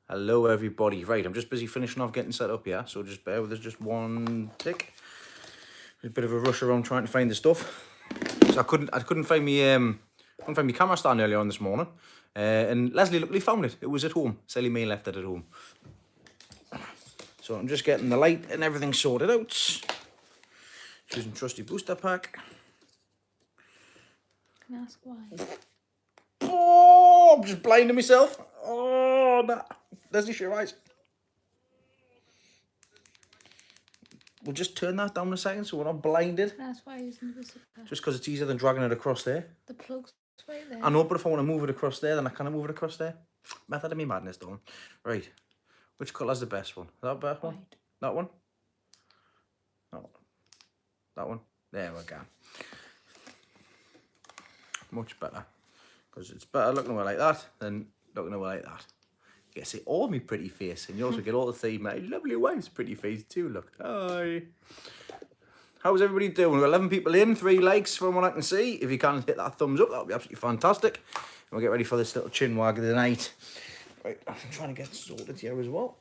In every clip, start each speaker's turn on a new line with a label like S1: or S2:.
S1: Hello everybody. Right, I'm just busy finishing off getting set up here, so just bear with us just one tick. A bit of a rush around trying to find the stuff. So I couldn't find my camera stand earlier on this morning. And Leslie luckily found it. It was at home. Sally May left it at home. So I'm just getting the light and everything sorted out. Using trusty booster pack.
S2: Can I ask why?
S1: Oh, I'm just blinding myself. Oh, nah. Leslie, shut your eyes. We'll just turn that down a second so we're not blinded.
S2: That's why I'm using the zipper.
S1: Just because it's easier than dragging it across there.
S2: The plug's right there.
S1: I know, but if I want to move it across there, then I can't move it across there. Method of me madness, though. Right. Which colour's the best one? Is that the best one?
S2: White.
S1: That one? No. That one? There we go. Much better. Because it's better looking away like that than looking away like that. You get to see all my pretty face, and you also get all to see my lovely wife's pretty face too. Look. Hi. How's everybody doing? We've got 11 people in, 3 likes from what I can see. If you can hit that thumbs up, that would be absolutely fantastic. And we'll get ready for this little chin wag of the night. Right, I'm trying to get sorted here as well.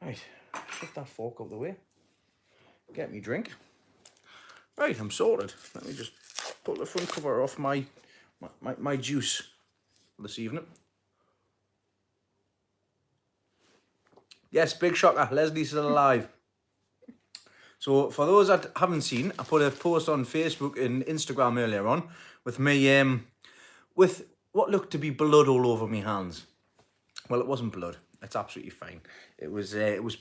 S1: Right, shift that fork out of the way. Get me drink. Right, I'm sorted. Let me just pull the front cover off my juice this evening. Yes, big shocker. Leslie's still alive. So for those that haven't seen, I put a post on Facebook and Instagram earlier on with me with what looked to be blood all over my hands. Well, it wasn't blood. It's absolutely fine. It was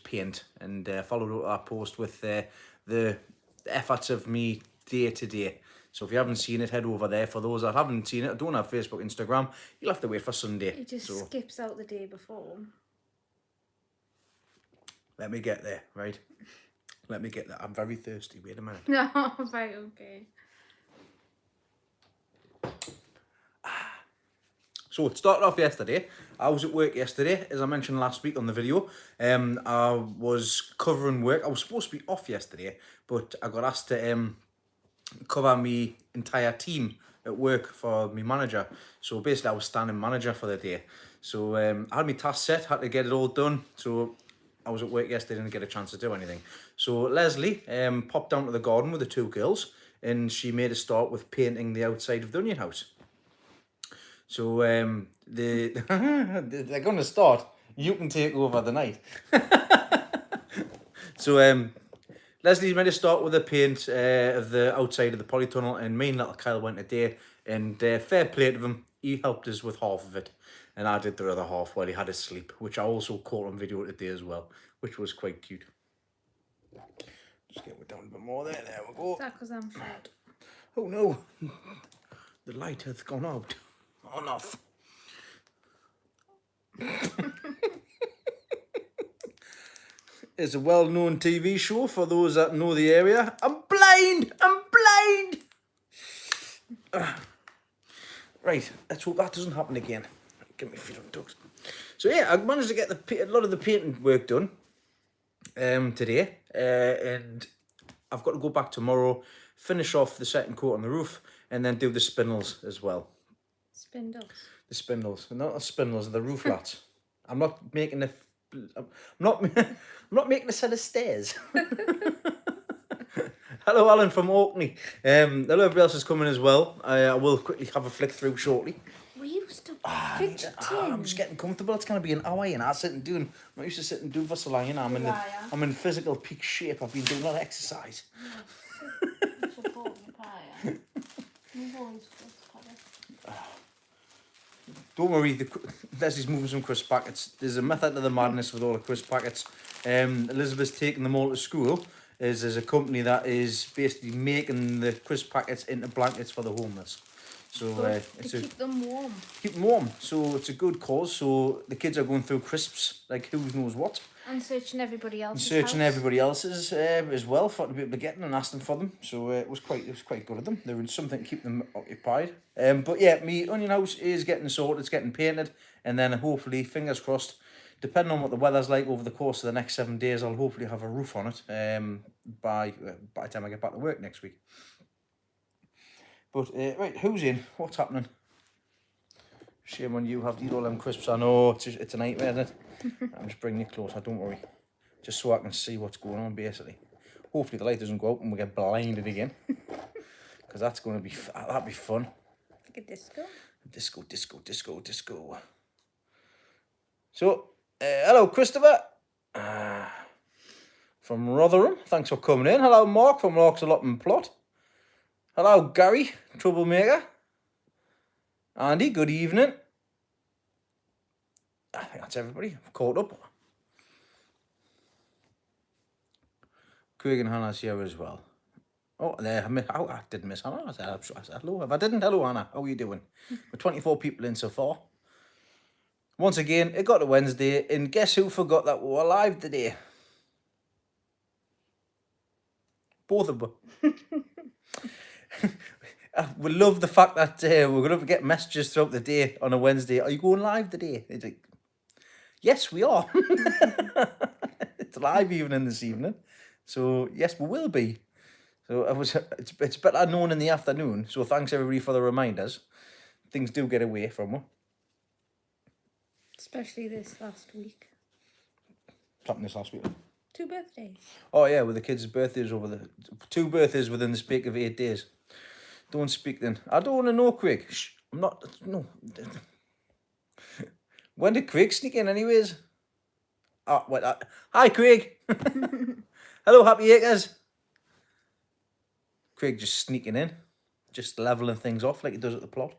S1: paint, and followed up that post with the efforts of me day to day. So if you haven't seen it, head over there. For those that haven't seen it, don't have Facebook, Instagram, you'll have to wait for Sunday.
S2: It just skips out the day before.
S1: Let me get there, right? Let me get there. I'm very thirsty. Wait a minute.
S2: No, right, okay.
S1: So it started off yesterday. I was at work yesterday, as I mentioned last week on the video. I was covering work. I was supposed to be off yesterday, but I got asked to cover my entire team at work for my manager. So basically I was standing manager for the day. So I had my task set, had to get it all done. So I was at work yesterday, didn't get a chance to do anything. So Leslie popped down to the garden with the 2 girls, and she made a start with painting the outside of the onion house. So they're going to start. You can take over the night. So Leslie's made a start with the paint of the outside of the polytunnel, and me and little Kyle went today, and fair play to him, he helped us with half of it, and I did the other half while he had his sleep, which I also caught on video today as well, which was quite cute. Just get it down a bit more there, there we go.
S2: Is that because I'm short?
S1: Oh no, the light has gone out. On off. It's a well-known TV show for those that know the area. I'm blind! I'm blind! Right, let's hope that doesn't happen again. Get my feet on tucks. So yeah, I managed to get a lot of the painting work done today. And I've got to go back tomorrow, finish off the second coat on the roof, and then do the spindles as well.
S2: Spindles.
S1: The spindles, not the spindles, the roof lats. I'm not making I'm not making a set of stairs. Hello, Alan from Orkney. Hello, everybody else is coming as well. I will quickly have a flick through shortly.
S2: We used to fidgeting.
S1: I'm just getting comfortable. It's going to be an hour, and I'm not used to sitting doing for so long, you know. I'm in physical peak shape. I've been doing a lot of exercise. Don't worry, Leslie's moving some crisp packets. There's a method to the madness with all the crisp packets. Elizabeth's taking them all to school. There's a company that is basically making the crisp packets into blankets for the homeless. So
S2: keep them warm.
S1: Keep them warm. So it's a good cause. So the kids are going through crisps, like who knows what.
S2: And searching everybody else's
S1: Everybody else's as well for to be able to get them and ask them for them. So it was quite good of them. There was something to keep them occupied. But yeah, my onion house is getting sorted. It's getting painted, and then hopefully, fingers crossed, depending on what the weather's like over the course of the next 7 days, I'll hopefully have a roof on it by the time I get back to work next week. But right, who's in? What's happening? Shame on you have to eat all them crisps. I know, it's a nightmare, isn't it? I'm just bringing you closer, don't worry. Just so I can see what's going on, basically. Hopefully the light doesn't go out and we get blinded again. Because that's going to be, that'd be fun.
S2: Like a disco.
S1: Disco, disco, disco, disco. So, hello, Christopher. From Rotherham. Thanks for coming in. Hello, Mark from Mark's Allotment Plot. Hello, Gary, troublemaker. Andy, good evening. I think that's everybody. I've caught up. Craig and Hannah's here as well. Oh, there. I did miss Hannah. I said hello. If I didn't, hello, Hannah. How are you doing? We're 24 people in so far. Once again, it got to Wednesday, and guess who forgot that we were live today? Both of them. We love the fact that we're going to get messages throughout the day on a Wednesday. Are you going live today? It's like, yes, we are. It's live evening this evening. So, yes, we will be. So, it's better known in the afternoon. So, thanks everybody for the reminders. Things do get away from me.
S2: Especially this last week.
S1: What happened this last week?
S2: 2 birthdays.
S1: Oh, yeah, with the kids' birthdays over the... 2 birthdays within the space of 8 days. Don't speak then. I don't want to know, Craig. Shh, I'm not... No. When did Craig sneak in anyways? Oh, what? Hi, Craig. Hello, Happy Acres. Craig just sneaking in. Just levelling things off like he does at the plot.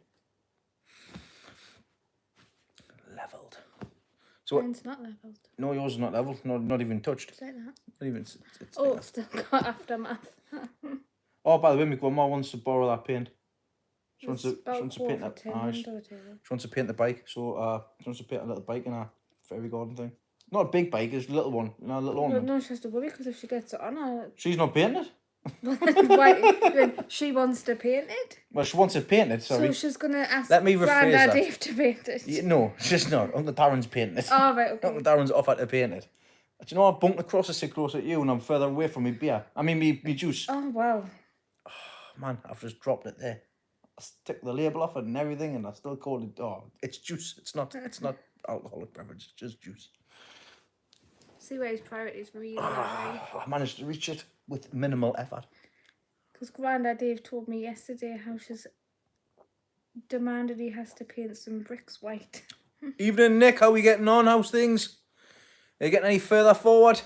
S1: Levelled. So
S2: Mine's not levelled.
S1: No, yours is not levelled. Not even touched.
S2: It's like that.
S1: Not even... It's
S2: Oh, I've still got aftermath.
S1: Oh, by the way, my grandma wants to borrow that paint. She wants
S2: It's
S1: to
S2: about
S1: paint that. She wants to paint the bike. So she wants to paint a little bike in a fairy garden thing. Not a big bike, it's a little one. You know, a little ornament.
S2: No, she has to worry because if she gets it on her...
S1: She's not painting it?
S2: Why, she wants to paint it?
S1: Well, she wants it painted, sorry.
S2: So she's going to ask
S1: Let me rephrase
S2: Grandad
S1: that.
S2: Dave to paint it?
S1: Yeah, no, she's not. Uncle Darren's painting it.
S2: Oh, right, okay.
S1: Uncle Darren's offered to paint it. Do you know, I've bumped across to sit close at you and I'm further away from my beer. I mean, me juice.
S2: Oh, wow.
S1: Man, I've just dropped it there. I took the label off it and everything and I still called it... Oh, it's juice. It's not alcoholic beverage. It's just juice.
S2: See where his priorities really lie.
S1: I managed to reach it with minimal effort.
S2: Because Grandad Dave told me yesterday how she's demanded he has to paint some bricks white.
S1: Evening, Nick. How are we getting on? How's things? Are you getting any further forward?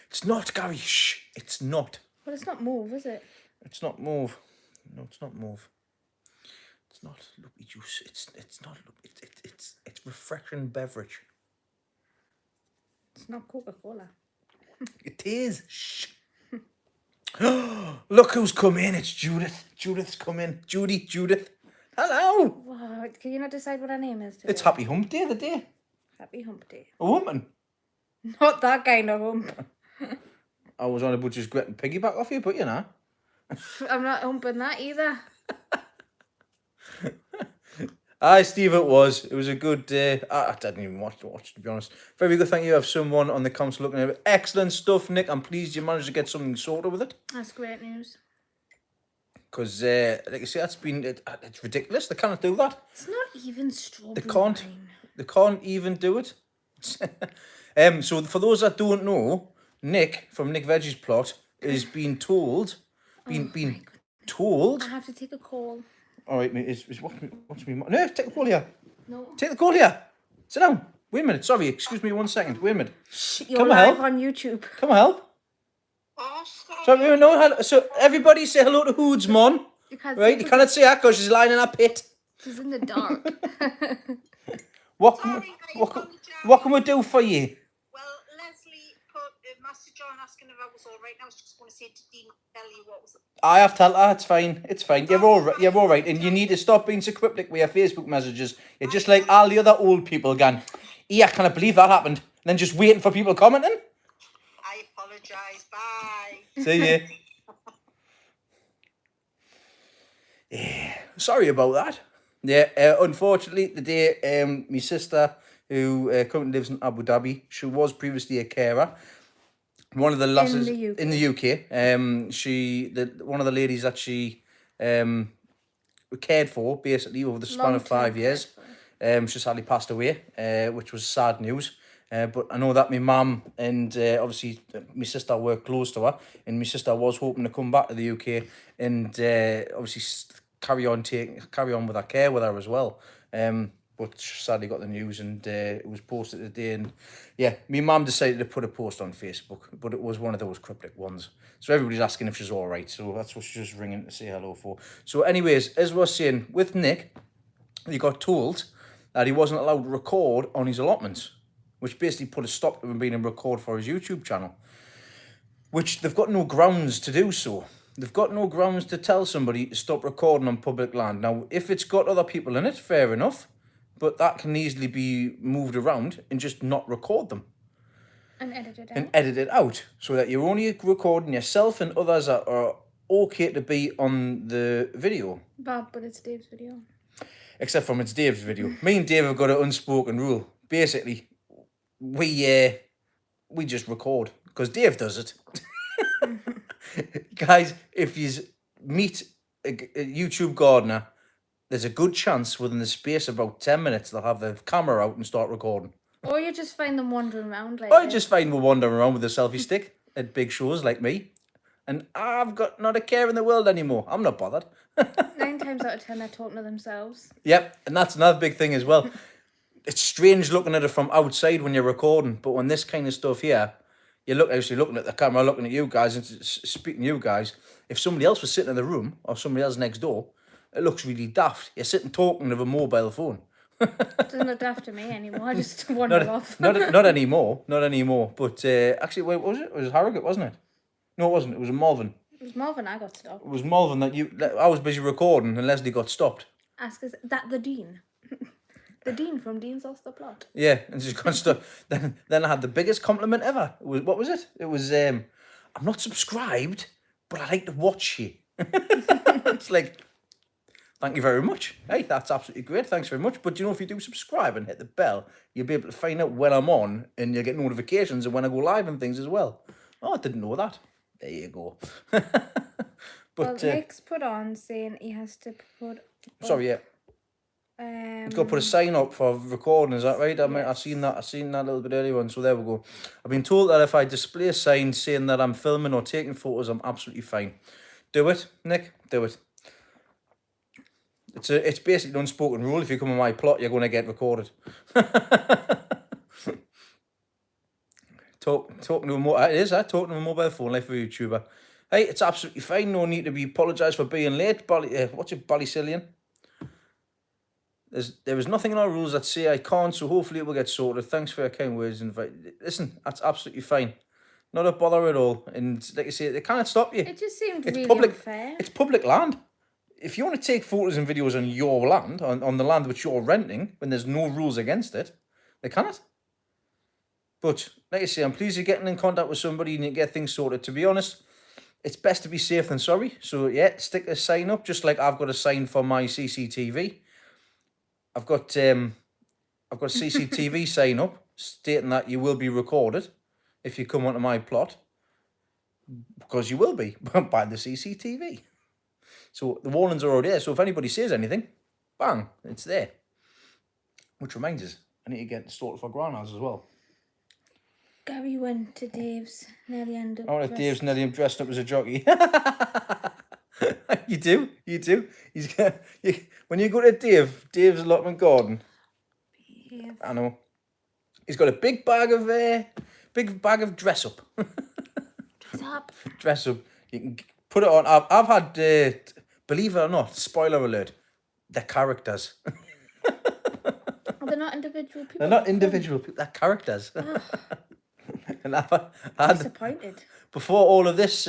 S1: It's not, Gary. Shh. It's not.
S2: Well, it's not mauve, is it?
S1: It's not mauve. No, it's not mauve. It's not loopy juice. It's not. It's refreshing beverage.
S2: It's not Coca-Cola.
S1: It is. Shh. Look who's come in. It's Judith. Judith's come in. Judith. Hello.
S2: Wow, can you not decide what her name is today?
S1: It's Happy Hump Day the day.
S2: Happy Hump Day.
S1: A woman.
S2: Not that kind of hump.
S1: I was on about just getting piggyback off you, but you know.
S2: I'm not humping that either.
S1: Aye, Steve, it was. It was a good day. I didn't even watch, to be honest. Very good. Thank you. I have someone on the council looking at it. Excellent stuff, Nick. I'm pleased you managed to get something sorted with it.
S2: That's great news.
S1: Because, like I say, it's ridiculous. They cannot do that.
S2: It's not even strawberry
S1: They can't.
S2: wine.
S1: They can't even do it. So for those that don't know, Nick from Nick Veggie's plot is being told, told.
S2: I have to take a call.
S1: All right, mate. What's me? No, take the call here.
S2: No.
S1: Take the call here. Sit down. Wait a minute. Sorry. Excuse me 1 second. Wait a minute.
S2: You're
S1: Come
S2: live
S1: help.
S2: on YouTube.
S1: Come on, help. So everybody say hello to Hoods, Mon.
S2: You can't
S1: Right? You cannot say that because she's lying in a pit.
S2: She's in the dark.
S1: What can we do for you?
S3: Well, Leslie put a message on asking if I was all right. I was just going to say to Dean Kelly what was it.
S1: I have told her it's fine. It's fine. You're all right. You're all right. And you need to stop being so cryptic with your Facebook messages. You're just like all the other old people going, yeah, I can't believe that happened. And then just waiting for people commenting.
S3: I apologise. Bye.
S1: See ya. Yeah. Sorry about that. Yeah, unfortunately, today, my sister, who currently lives in Abu Dhabi, she was previously a carer. One of the lasses in the UK. One of the ladies that she cared for, basically, over the span of 5 years. She sadly passed away, which was sad news. But I know that my mum and obviously my sister were close to her, and my sister was hoping to come back to the UK and obviously carry on with her care with her as well. But she sadly got the news, and it was posted today. And yeah, my mum decided to put a post on Facebook, but it was one of those cryptic ones. So everybody's asking if she's all right. So that's what she's just ringing to say hello for. So anyways, as we're saying, with Nick, he got told that he wasn't allowed to record on his allotments, which basically put a stop to him being able to record for his YouTube channel, which they've got no grounds to do so. They've got no grounds to tell somebody to stop recording on public land. Now, if it's got other people in it, fair enough, but that can easily be moved around and just not record them.
S2: And edit it out.
S1: And edit it out, so that you're only recording yourself and others that are okay to be on the video.
S2: But it's Dave's video.
S1: Except from it's Dave's video. Me and Dave have got an unspoken rule. Basically, we just record because Dave does it. Guys, if you meet a YouTube gardener, there's a good chance within the space of about 10 minutes they'll have the camera out and start recording.
S2: Or you just find them wandering around like
S1: I just find we're wandering around with a selfie stick at big shows like me. And I've got not a care in the world anymore. I'm not bothered.
S2: 9 times out of 10 they're talking to themselves.
S1: Yep, and that's another big thing as well. It's strange looking at it from outside when you're recording, but when this kind of stuff here, you're actually looking at the camera, looking at you guys, and speaking to you guys. If somebody else was sitting in the room, or somebody else next door, it looks really daft. You're sitting talking with a mobile phone.
S2: It doesn't look daft to me anymore. I just wander off.
S1: Not anymore. Not anymore. But actually, wait, what was it? It was Harrogate, wasn't it? No, it wasn't. It was in Malvern.
S2: It was Marvin I got stopped.
S1: It was Malvern I was busy recording and Leslie got stopped.
S2: Ask is that the Dean? The Dean from Dean's Lost the Plot.
S1: Yeah, and she's got stuff. Then I had the biggest compliment ever. What was it? It was I'm not subscribed, but I like to watch you. It's like, thank you very much. Hey, that's absolutely great. Thanks very much. But you know, if you do subscribe and hit the bell, you'll be able to find out when I'm on, and you'll get notifications and when I go live and things as well. Oh, I didn't know that. There you go. But
S2: Nick's put on saying he has to put.
S1: Sorry, yeah. He's got to put a sign up for recording, is that right? I seen that a little bit earlier on, so there we go. I've been told that if I display a sign saying that I'm filming or taking photos, I'm absolutely fine. Do it, Nick, do it. It's basically an unspoken rule. If you come on my plot, you're going to get recorded. Talking to a mobile phone like for a YouTuber. Hey, it's absolutely fine. No need to be apologised for being late. What's your Ballysilian? There is nothing in our rules that say I can't, so hopefully it will get sorted. Thanks for your kind words. Listen, that's absolutely fine. Not a bother at all. And like I say, they can't stop you.
S2: It just seemed
S1: It's
S2: really
S1: public,
S2: unfair.
S1: It's public land. If you want to take photos and videos on your land, on the land which you're renting, when there's no rules against it, they cannot. But like I say, I'm pleased you're getting in contact with somebody and you get things sorted. To be honest, it's best to be safe than sorry. So yeah, stick a sign up, just like I've got a sign for my CCTV. I've got a CCTV sign up stating that you will be recorded if you come onto my plot, because you will be by the CCTV. So the warnings are already there. So if anybody says anything, bang, it's there. Which reminds us, I need to get sorted for Grana's as well.
S2: Gary went to Dave's near the end of.
S1: Oh, Dave's nearly dressed up as a jockey. You do. When you go to Dave's Allotment Garden.
S2: Yeah.
S1: I know. He's got a big bag of dress up.
S2: Dress up.
S1: Dress up. You can put it on. I've had, believe it or not, spoiler alert, they're characters.
S2: They're not individual people.
S1: They're not individual people. They're characters. And I had
S2: disappointed.
S1: Before all of this,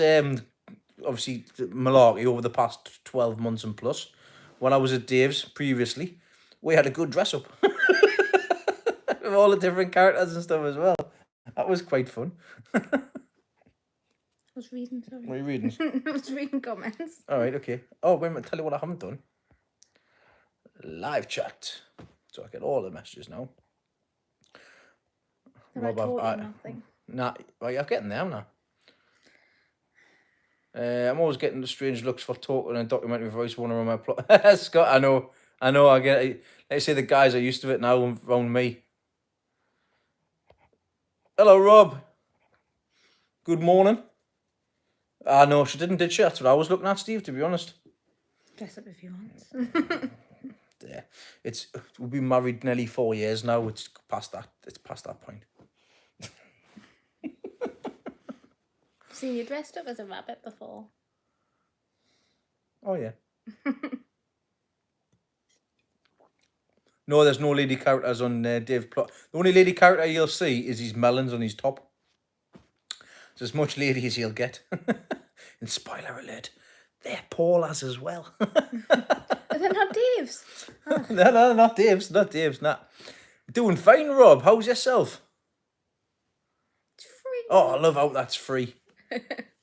S1: obviously malarkey over the past 12 months and plus, when I was at Dave's previously, we had a good dress up with all the different characters and stuff as well. That was quite fun.
S2: I was reading, sorry.
S1: What are you reading?
S2: I was reading comments.
S1: All right, okay. Oh, wait a minute, tell you what I haven't done. Live chat. So I get all the messages now.
S2: Have I taught you nothing?
S1: Nah, well, you're getting there now. I'm always getting the strange looks for talking in a documentary voice one around my plot. Scott, I know, I get it. Like I say, the guys are used to it now around me. Hello, Rob. Good morning. Ah, no, she didn't, did she? That's what I was looking at, Steve, to be honest.
S2: Dress up if you want.
S1: Yeah, we've been married nearly 4 years now. It's past that point.
S2: See, you dressed up as a rabbit before.
S1: Oh, yeah. No, there's no lady characters on Dave's plot. The only lady character you'll see is his melons on his top. It's as much lady as he'll get. And spoiler alert, they're Paula's as well.
S2: They're not Dave's. Oh.
S1: No, not Dave's. Nah. Doing fine, Rob. How's yourself?
S2: It's free.
S1: Oh, I love how that's free.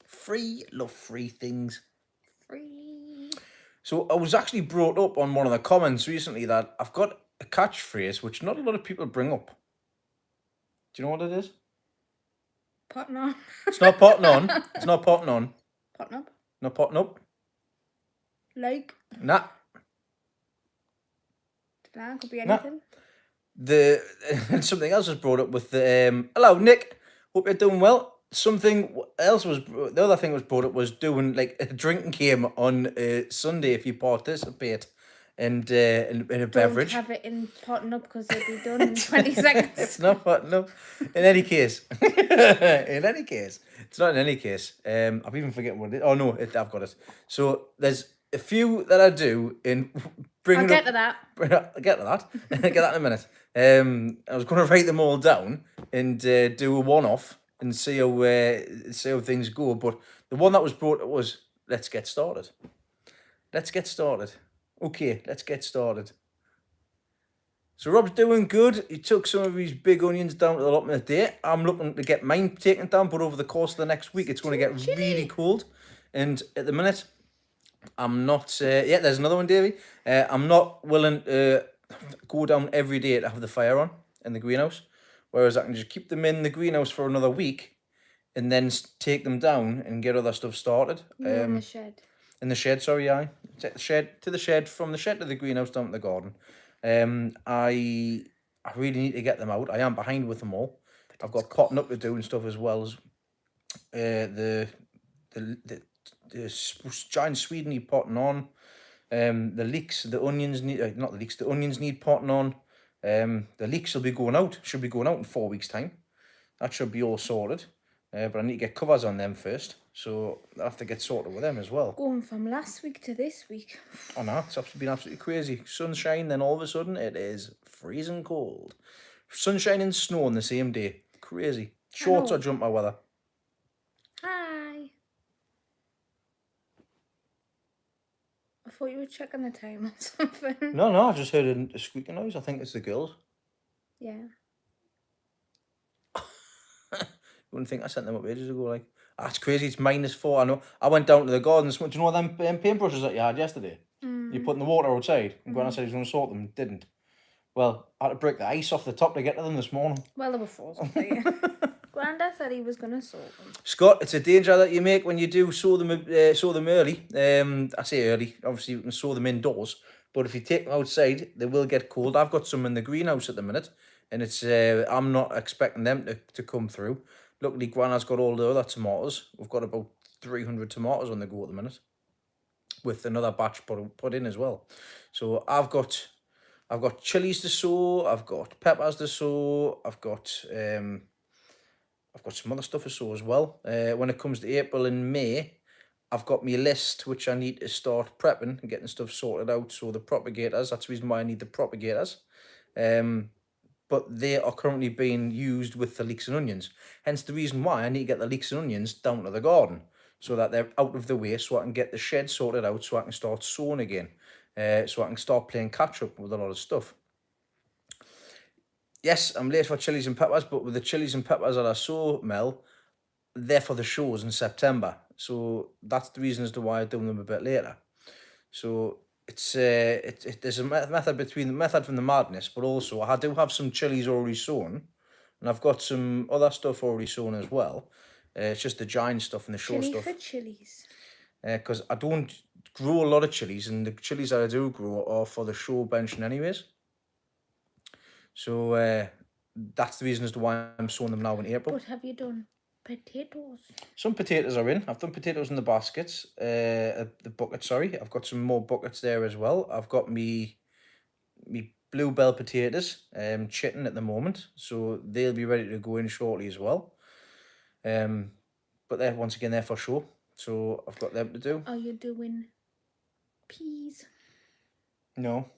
S1: Free, love free things.
S2: Free.
S1: So I was actually brought up on one of the comments recently that I've got a catchphrase which not a lot of people bring up. Do you know what it is?
S2: Potting on.
S1: It's not potting on. It's not potting on.
S2: Potting up.
S1: Not potting up.
S2: Like.
S1: Nah.
S2: Could be
S1: Nah.
S2: anything.
S1: Something else was brought up with the hello Nick, hope you're doing well. Something else was, the other thing was brought up was doing like a drinking game on Sunday if you participate and in a beverage.
S2: Don't have it in potting up because it'll be done in 20 seconds.
S1: It's not potting up. In any case, it's not in any case. I've even forgotten what it is. Oh no, I've got it. So there's a few that I do in bringing.
S2: I'll get to that.
S1: I'll get to that. Get that in a minute. I was going to write them all down and do a one-off and see how things go. But the one that was brought up was let's get started. Okay, let's get started. So Rob's doing good. He took some of his big onions down to the allotment today. I'm looking to get mine taken down, but over the course of the next week, it's going to get really cold. And at the minute, I'm not. Yeah, there's another one, Davey. I'm not willing to go down every day to have the fire on in the greenhouse, whereas I can just keep them in the greenhouse for another week, and then take them down and get other stuff started.
S2: In the shed.
S1: In the shed, sorry, aye. Take the shed to the shed, from the shed to the greenhouse down to the garden. I really need to get them out. I am behind with them all. I've got potting up to do and stuff as well as the giant Sweden need potting on. The leeks, the onions need not the leeks. The onions need potting on. The leeks will be going out. Should be going out in 4 weeks' time. That should be all sorted. But I need to get covers on them first, so I have to get sorted with them as well.
S2: Going from last week to this week.
S1: Oh no, it's been absolutely crazy. Sunshine, then all of a sudden it is freezing cold. Sunshine and snow on the same day. Crazy. Shorts or jumper weather.
S2: Hi. I thought you were checking the time or something.
S1: No, I just heard a squeaking noise. I think it's the girls.
S2: Yeah.
S1: You wouldn't think I sent them up ages ago. Like, that's crazy. It's -4. I know. I went down to the garden. Do you know them paintbrushes that you had yesterday? You put in the water outside. And Granny said he was going to sort them. Didn't. Well, I had to break the ice off the top to get to them this morning.
S2: Well, they were frozen for you. Granda said he was going to sort them.
S1: Scott, it's a danger that you make when you do sow them early. I say early. Obviously, you can sow them indoors. But if you take them outside, they will get cold. I've got some in the greenhouse at the minute. And it's I'm not expecting them to come through. Luckily, Grandad's got all the other tomatoes. We've got about 300 tomatoes on the go at the minute, with another batch put in as well. So I've got chilies to sow. I've got peppers to sow. I've got some other stuff to sow as well. When it comes to April and May, I've got my list which I need to start prepping and getting stuff sorted out. So the propagators. That's the reason why I need the propagators. But they are currently being used with the leeks and onions. Hence the reason why I need to get the leeks and onions down to the garden, so that they're out of the way, so I can get the shed sorted out, so I can start sowing again, so I can start playing catch up with a lot of stuff. Yes, I'm late for chilies and peppers, but with the chilies and peppers that I sow, Mel, they're for the shows in September. So that's the reason as to why I'm doing them a bit later. So there's a method from the madness, but also I do have some chilies already sown, and I've got some other stuff already sown as well. It's just the giant stuff and the show
S2: Chili
S1: stuff.
S2: for chilies.
S1: because I don't grow a lot of chilies, and the chilies that I do grow are for the show benching anyways. So that's the reason as to why I'm sowing them now in April.
S2: But have you done potatoes?
S1: Some potatoes are in. I've done potatoes in the baskets, the bucket, sorry. I've got some more buckets there as well. I've got me bluebell potatoes chitting at the moment, so they'll be ready to go in shortly as well. But they're, once again, they're for show, so I've got them to do.
S2: Are you doing peas?
S1: No,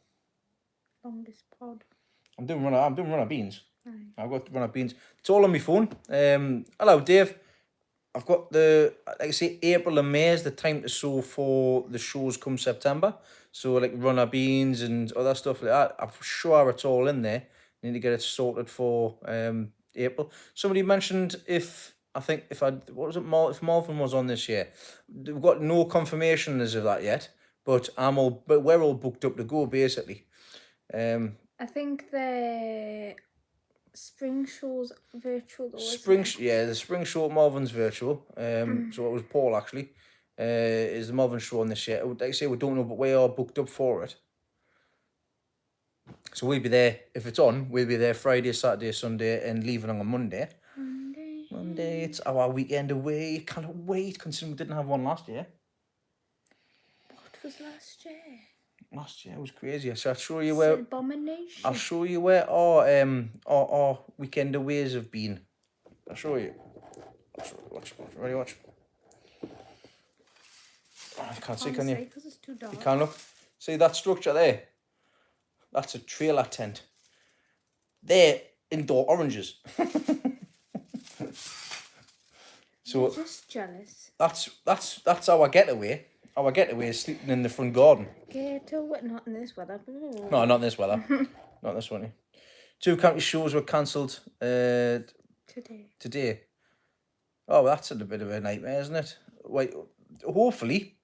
S2: Longest pod.
S1: I'm doing runner beans.
S2: Aye.
S1: I've got runner beans. It's all on my phone. Hello, Dave. I've got like I say, April and May is the time to sow for the shows come September. So like runner beans and other stuff like that. I'm sure it's all in there. I need to get it sorted for April. Somebody mentioned if what was it, if Malvern was on this year. We've got no confirmation as of that yet, but we're all booked up to go basically.
S2: I think the spring show's virtual though,
S1: The spring show at Malvern's virtual. So it was Paul actually. Is the Malvern show on this year? Like I say, we don't know, but we are booked up for it. So we'll be there if it's on. We'll be there Friday, Saturday, Sunday, and leaving on a Monday. Monday, it's our weekend away. Can't wait, considering we didn't have one last year.
S2: What was last year?
S1: Last year was crazy. So I'll show you where.
S2: Abomination.
S1: I'll show you where our weekend aways have been. I'll show you. Watch. Ready, watch. Oh, I can't see, can you?
S2: Because it's too dark.
S1: You can look. See that structure there? That's a trailer tent. They're indoor oranges. So
S2: I'm just jealous.
S1: That's our getaway. Our getaway is sleeping in the front garden.
S2: Getaway, not in this weather.
S1: No, not in this weather. Not this one. 2 county shows were cancelled today. Oh, that's a bit of a nightmare, isn't it? Wait, hopefully,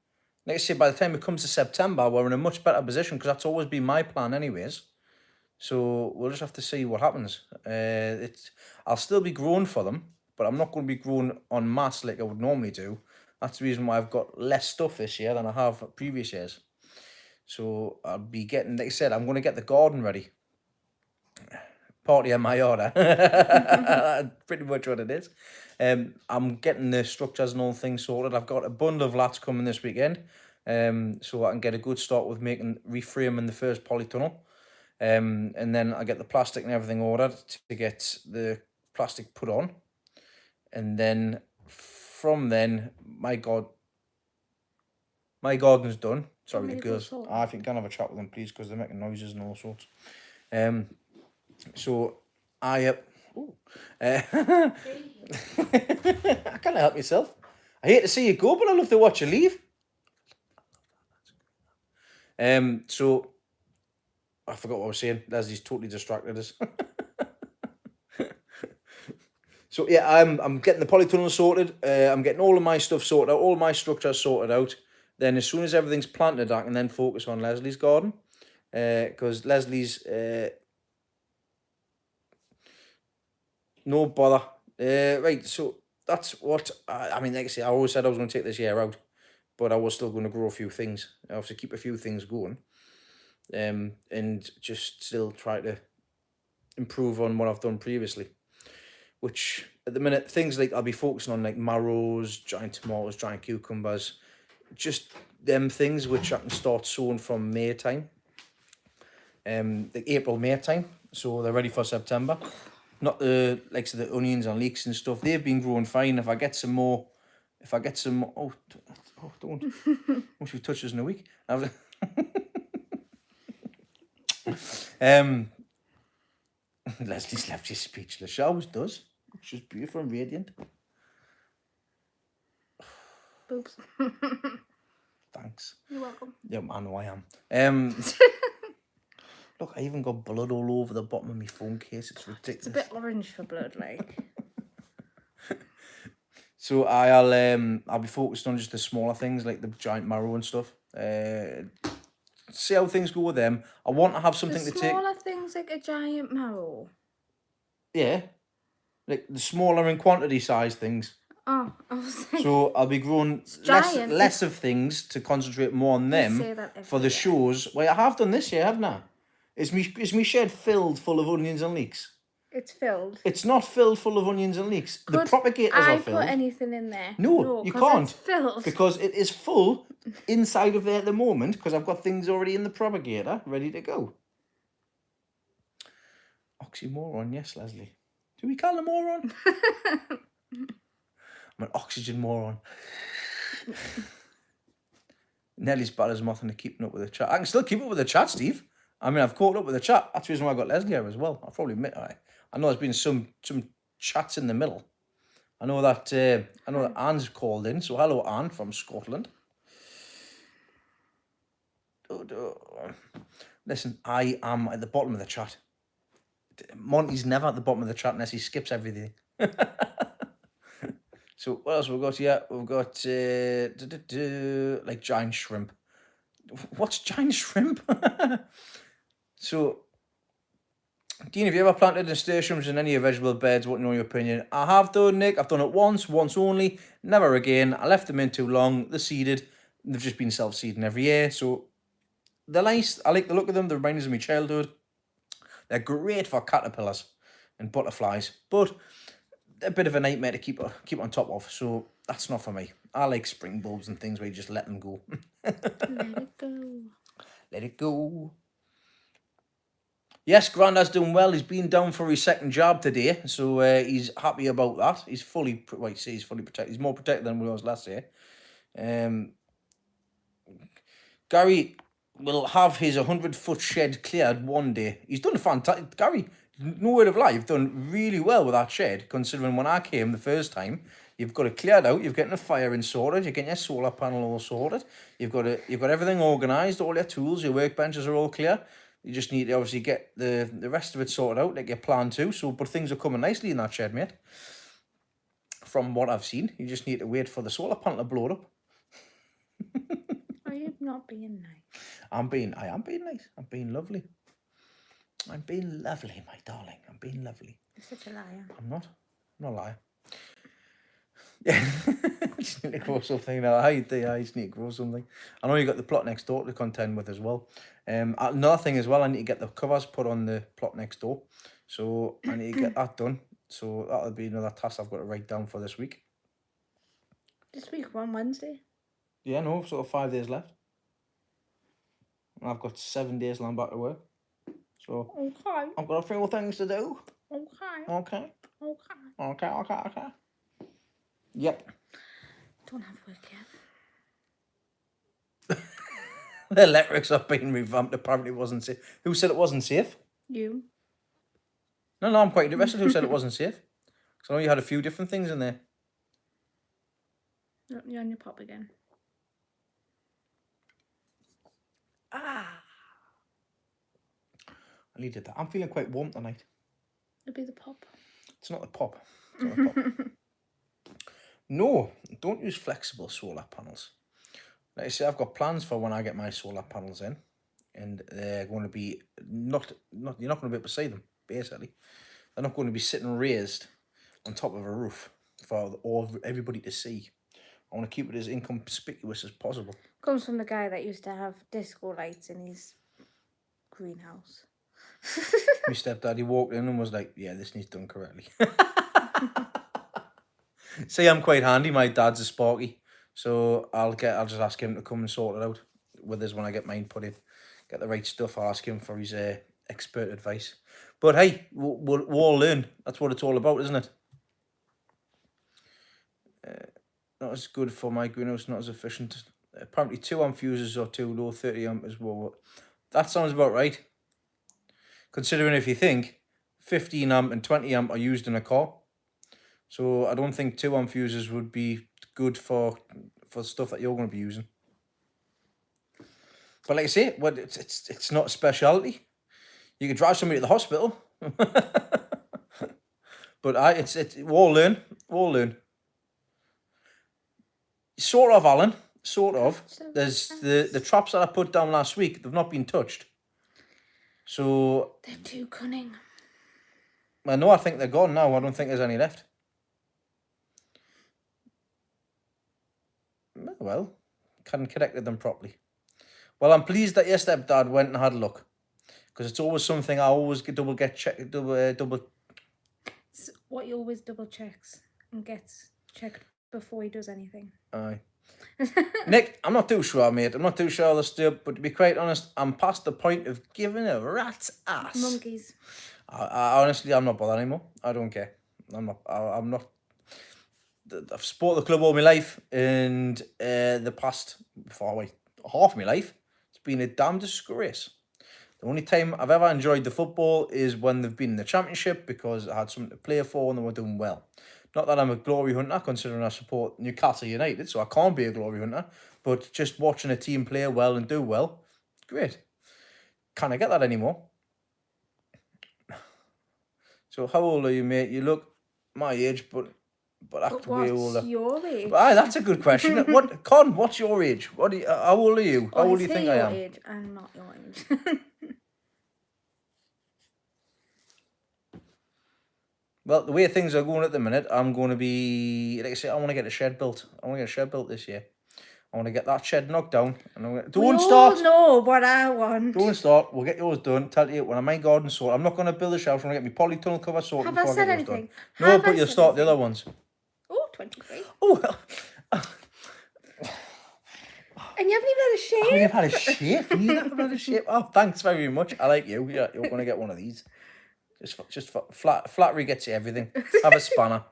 S1: like I say, by the time it comes to September, we're in a much better position, because that's always been my plan anyways. So we'll just have to see what happens. I'll still be growing for them, but I'm not going to be growing en masse like I would normally do. That's the reason why I've got less stuff this year than I have previous years. So I'll be getting, like I said, I'm going to get the garden ready. Party in my order. Pretty much what it is. I'm getting the structures and all things sorted. I've got a bundle of lats coming this weekend. So I can get a good start with reframing the first polytunnel. And then I get the plastic and everything ordered to get the plastic put on. And then from then, my garden's done. Sorry, the girls. I think I can have a chat with them, please, because they're making noises and all sorts. So I I can't help myself. I hate to see you go, but I love to watch you leave. So I forgot what I was saying. Leslie's totally distracted us. So yeah, I'm getting the polytunnel sorted. I'm getting all of my stuff sorted out, all my structures sorted out. Then as soon as everything's planted, I can then focus on Leslie's garden. Because Leslie's no bother. Right, so that's what I mean. Like I say, I always said I was going to take this year out, but I was still going to grow a few things. I have to keep a few things going, and just still try to improve on what I've done previously. Which at the minute, things like I'll be focusing on, like marrows, giant tomatoes, giant cucumbers, just them things which I can start sowing from May time. Like April, May time, so they're ready for September. Not the likes of the onions and leeks and stuff. They've been growing fine. If I get some more, oh don't. Once we touch us in a week. Leslie's left you speechless. She always does. She's beautiful and radiant.
S2: Boobs.
S1: Thanks.
S2: You're welcome.
S1: Yeah, I know I am. Look, I even got blood all over the bottom of my phone case. It's ridiculous.
S2: It's a bit orange for blood, like.
S1: So I'll be focused on just the smaller things like the giant marrow and stuff. See how things go with them. I want to have something to take.
S2: Smaller things like a giant marrow.
S1: Yeah, like the smaller in quantity size things.
S2: Oh, I was like,
S1: So I'll be growing
S2: giant.
S1: less of things to concentrate more on them
S2: say that every
S1: for the
S2: year.
S1: shows. Well, I have done this year, haven't I? Is me shed filled full of onions and leeks?
S2: it's filled.
S1: It's not filled full of onions and leeks. The
S2: Could
S1: propagators
S2: I
S1: are filled.
S2: put anything in there?
S1: No, you
S2: 'cause
S1: can't.
S2: It's filled.
S1: Because it is full inside of there at the moment, because I've got things already in the propagator ready to go. Oxymoron, yes, Leslie. Do we call a moron? I'm an oxygen moron. Nelly's bad as nothing to keeping up with the chat. I can still keep up with the chat, Steve. I mean, I've caught up with the chat. That's the reason why I got Leslie here as well. I'll probably admit I know there's been some chats in the middle. I know that Anne's called in. So hello, Anne from Scotland. Listen, I am at the bottom of the chat. Monty's never at the bottom of the chat unless he skips everything. So what else have we got here? We've got like giant shrimp. What's giant shrimp? So, Dean, have you ever planted nasturtiums in any of your vegetable beds? What in your opinion? I have done, Nick. I've done it once only, never again. I left them in too long. They're seeded. They've just been self-seeding every year. So they're nice. I like the look of them. They remind us of my childhood. They're great for caterpillars and butterflies, but a bit of a nightmare to keep on top of. So that's not for me. I like spring bulbs and things where you just let them go.
S2: Let it go.
S1: Let it go. Yes, Grandad's doing well. He's been down for his second job today, so he's happy about that. He's fully, well, he's fully protected. He's more protected than he was last year. Gary will have his 100-foot shed cleared one day. He's done fantastic. Gary, no word of lie, you've done really well with that shed, considering when I came the first time, you've got it cleared out, you've getting a fire in sorted, you're getting your solar panel all sorted, you've got everything organised, all your tools, your workbenches are all clear. You just need to obviously get the rest of it sorted out, like your plan to. So, but things are coming nicely in that shed, mate. From what I've seen, you just need to wait for the solar panel to blow it up.
S2: Are you not being nice?
S1: I am being nice. I'm being lovely. I'm being lovely, my darling. I'm being lovely.
S2: You're such a liar.
S1: I'm not a liar. Yeah, I just need to grow something now. I just need to grow something. I know you got the plot next door to contend with as well. Another thing as well, I need to get the covers put on the plot next door. So I need to get that done. So that'll be another task I've got to write down for this week.
S2: This week, on Wednesday.
S1: Yeah, no, sort of 5 days left. And I've got 7 days till I'm back to work. So
S2: Okay.
S1: I've got a few things to do.
S2: Okay.
S1: Okay. Yep.
S2: Don't have work yet.
S1: The electrics are being revamped. Apparently it wasn't safe. Who said it wasn't safe?
S2: You.
S1: No, I'm quite interested. Who said it wasn't safe? Because I know you had a few different things in there.
S2: You're on your pop again.
S1: I needed that. I'm feeling quite warm tonight.
S2: It'll be the pop.
S1: It's not the pop. It's not the pop. No, don't use flexible solar panels. Like I say, I've got plans for when I get my solar panels in, and they're going to be not you're not going to be able to see them. Basically, they're not going to be sitting raised on top of a roof for everybody to see. I want to keep it as inconspicuous as possible.
S2: Comes from the guy that used to have disco lights in his greenhouse.
S1: My stepdaddy walked in and was like, "Yeah, this needs done correctly." See, I'm quite handy. My dad's a Sparky, so I'll just ask him to come and sort it out with us when I get mine put in. Get the right stuff. I'll ask him for his expert advice. But hey, we'll all learn. That's what it's all about, isn't it? Not as good for my greenhouse. Not as efficient. Apparently, 2 amp fuses or too low. 30 amp as well. That sounds about right. Considering if you think 15 amp and 20 amp are used in a car. So I don't think 2 amp fuses would be good for stuff that you're going to be using. But like I say, well, it's not a speciality. You could drive somebody to the hospital. But we'll learn. We'll learn. Sort of, Alan. Sort of. There's the traps that I put down last week. They've not been touched. So
S2: They're too cunning.
S1: I know. I think they're gone now. I don't think there's any left. well. Hadn't connected them properly. Well, I'm pleased that your stepdad went and had a look. Because it's always something I always double check.
S2: It's what he always double checks and gets checked before he does anything.
S1: Aye. Nick, I'm not too sure, mate. I'm not too sure this stuff, but to be quite honest, I'm past the point of giving a rat's ass.
S2: Monkeys.
S1: I honestly, I'm not bothered anymore. I don't care. I'm not. I've supported the club all my life, and the past half my life, it's been a damn disgrace. The only time I've ever enjoyed the football is when they've been in the championship because I had something to play for and they were doing well. Not that I'm a glory hunter, considering I support Newcastle United, so I can't be a glory hunter. But just watching a team play well and do well, great. Can't I get that anymore? So how old are you, mate? You look my age, but act way older.
S2: What's your age?
S1: Aye, that's a good question. Con, what's your age? How old are you? How old do you think I am?
S2: Your age and not your age.
S1: Well, the way things are going at the minute, I'm going to be, like I say, I want to get a shed built. I want to get a shed built this year. I want to get that shed knocked down. And don't start.
S2: We all know what I want.
S1: Don't start. We'll get yours done. Tell you, when I my garden sorted, I'm not going to build a shelf. I'm going to get my polytunnel cover sorted.
S2: Have I said
S1: get
S2: anything?
S1: No, but you'll start the other ones.
S2: Oh, 23.
S1: Oh, well.
S2: And you haven't even had a shave?
S1: You've had a shave? You haven't had a shave? Oh, thanks very much. I like you. Yeah, you're going to get one of these. Just flattery gets you everything. Have a spanner.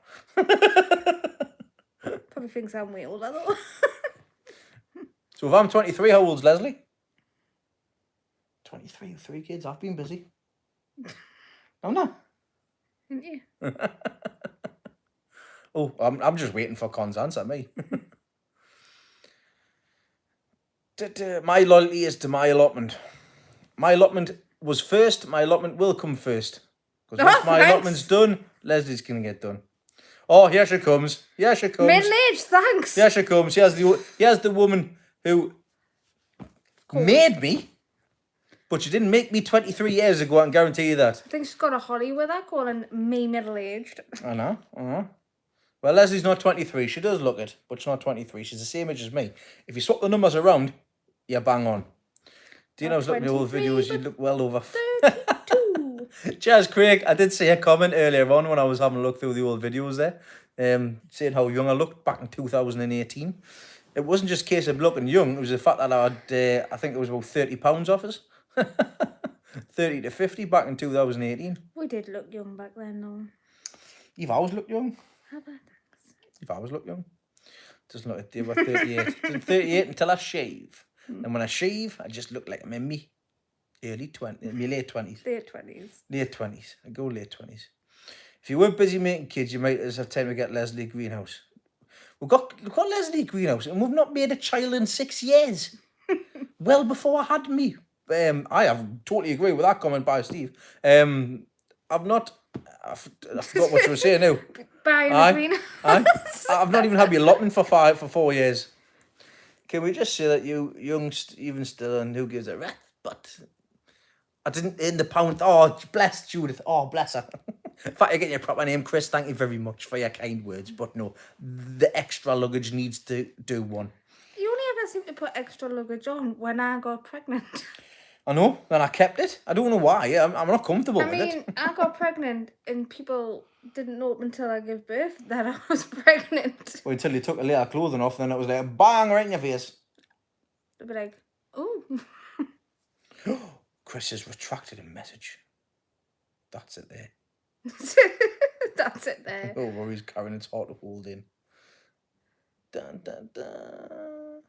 S2: Probably thinks I'm way older though.
S1: So if I'm 23, how old's Leslie? 23 with 3 kids. I've been busy. I'm not.
S2: Didn't you?
S1: Oh, I'm just waiting for Con's answer, me. My loyalty is to my allotment. My allotment was first. My allotment will come first. Because once my allotment's done, Leslie's going to get done. Oh, here she comes. Here she comes.
S2: Middle age, thanks.
S1: Here she comes. Here's the woman who made me, but she didn't make me 23 years ago, I can guarantee you that.
S2: I think she's got a Holly with her calling me middle-aged.
S1: I know. Well, Leslie's not 23. She does look it, but she's not 23. She's the same age as me. If you swap the numbers around, you're bang on. Do you know I was looking at old videos, you look well over
S2: 32.
S1: Cheers, Craig. I did see a comment earlier on when I was having a look through the old videos there, saying how young I looked back in 2018. It wasn't just a case of looking young, it was the fact that I had, I think it was about £30 off us. 30 to 50 back in 2018.
S2: We did look young back then though.
S1: You've always looked young.
S2: How about that?
S1: You've always looked young. Doesn't look like they were 38. I'm 38 until I shave. And when I shave, I just look like I'm in me early 20s, my late 20s.
S2: Late 20s.
S1: Late 20s. I go late 20s. If you weren't busy making kids, you might have time to get Leslie a greenhouse. We've got Leslie a greenhouse, and we've not made a child in 6 years. Well before I had me. I have totally agree with that comment by Steve. I forgot what you were saying now.
S2: Buying a greenhouse.
S1: I've not even had my allotment for 4 years. Can we just say that you young Stephen still, and who gives a rap? But I didn't in the pound. Oh, bless Judith. Oh, bless her. In fact, you're getting your proper name, Chris. Thank you very much for your kind words. But no, the extra luggage needs to do one.
S2: You only ever seem to put extra luggage on when I got pregnant.
S1: I know, and I kept it. I don't know why. I'm not comfortable with it.
S2: I got pregnant and people didn't know until I gave birth that I was pregnant.
S1: Well, until you took a layer of clothing off, then it was like, bang, right in your face.
S2: They'd be like, oh.
S1: Chris has retracted a message. That's it there.
S2: That's it there.
S1: No worries, Karen, it's hard to hold in. Dun, dun, dun.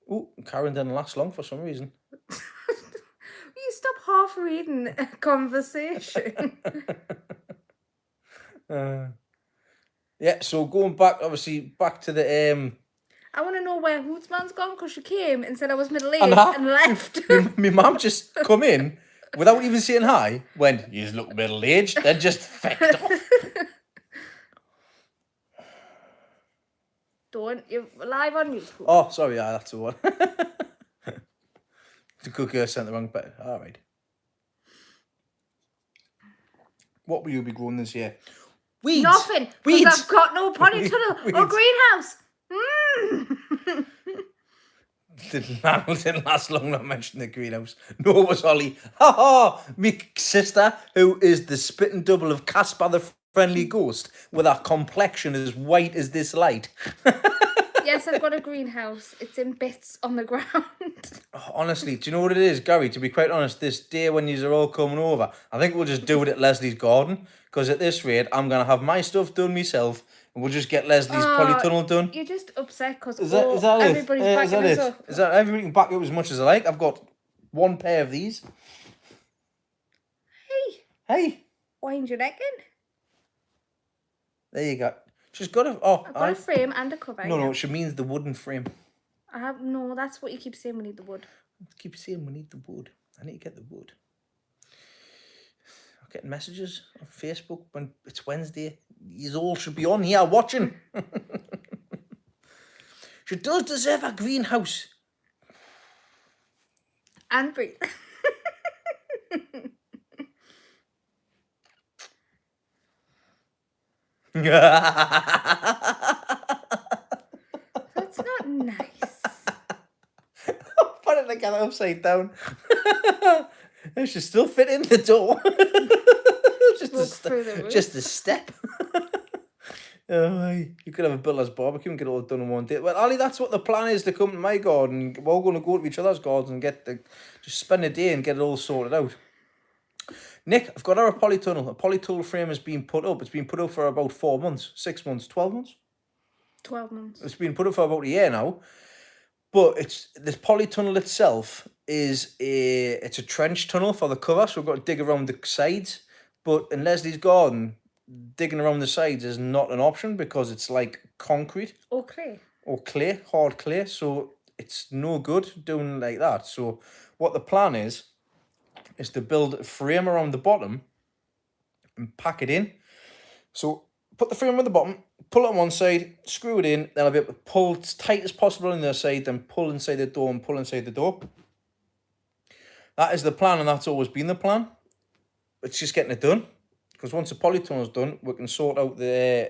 S1: Oh, Karen didn't last long for some reason.
S2: You stop half reading a conversation.
S1: Yeah, so going back, obviously, back to the...
S2: I want to know where Hootsman's gone, because she came and said I was middle-aged and left.
S1: My mum just come in, without even saying hi, went, you look middle-aged, then just fecked off.
S2: Don't, you're live on YouTube.
S1: Oh, sorry, yeah, that's the one. The good girl sent the wrong bit. All right. What will you be growing this year? Weeds.
S2: Nothing, because I've got no polytunnel or greenhouse.
S1: Didn't last long not mention the greenhouse. No, it was Ollie. Ha ha! Me sister, who is the spitting double of Casper the Friendly Ghost, with a complexion as white as this light.
S2: Yes, I've got a greenhouse. It's in bits on the ground.
S1: Honestly, do you know what it is, Gary? To be quite honest, this day when yous are all coming over, I think we'll just do it at Leslie's garden. Because at this rate, I'm going to have my stuff done myself, and we'll just get Leslie's polytunnel done.
S2: You're just upset because
S1: Is that it?
S2: everybody's
S1: Is
S2: backing
S1: that
S2: us
S1: it?
S2: up.
S1: Is that everybody can back up as much as I like? I've got one pair of these.
S2: Hey,
S1: Hey,
S2: wind your neck in.
S1: there you go. She's got a... Oh,
S2: I've got a frame and a cover.
S1: no,
S2: yeah.
S1: no, she means the wooden frame.
S2: No, that's what you keep saying. We need the wood.
S1: I keep saying we need the wood. I need to get the wood. I'm getting messages on Facebook when it's Wednesday. You all should be on here watching. She does deserve a greenhouse.
S2: And breathe. That's not nice.
S1: Put it together upside down. It should still fit in the door. Just a step. Oh, you could have a builder's barbecue and get it all done in one day. Well, Ali, that's what the plan is, to come to my garden. We're all going to go to each other's gardens and just spend a day and get it all sorted out. Nick, I've got our polytunnel. A polytunnel frame has been put up. It's been put up for about 4 months, 6 months, 12 months.
S2: 12 months.
S1: It's been put up for about a year now. But this polytunnel itself it's a trench tunnel for the cover, so we've got to dig around the sides. But in Leslie's garden, digging around the sides is not an option because it's like concrete.
S2: Or clay.
S1: Or clay, hard clay. So it's no good doing like that. So what the plan is to build a frame around the bottom and pack it in. So put the frame on the bottom, pull it on one side, screw it in, then I'll be able to pull as tight as possible on the other side, then pull inside the door and pull inside the door. That is the plan, and that's always been the plan. It's just getting it done. Because once the polytunnel is done, we can sort out it's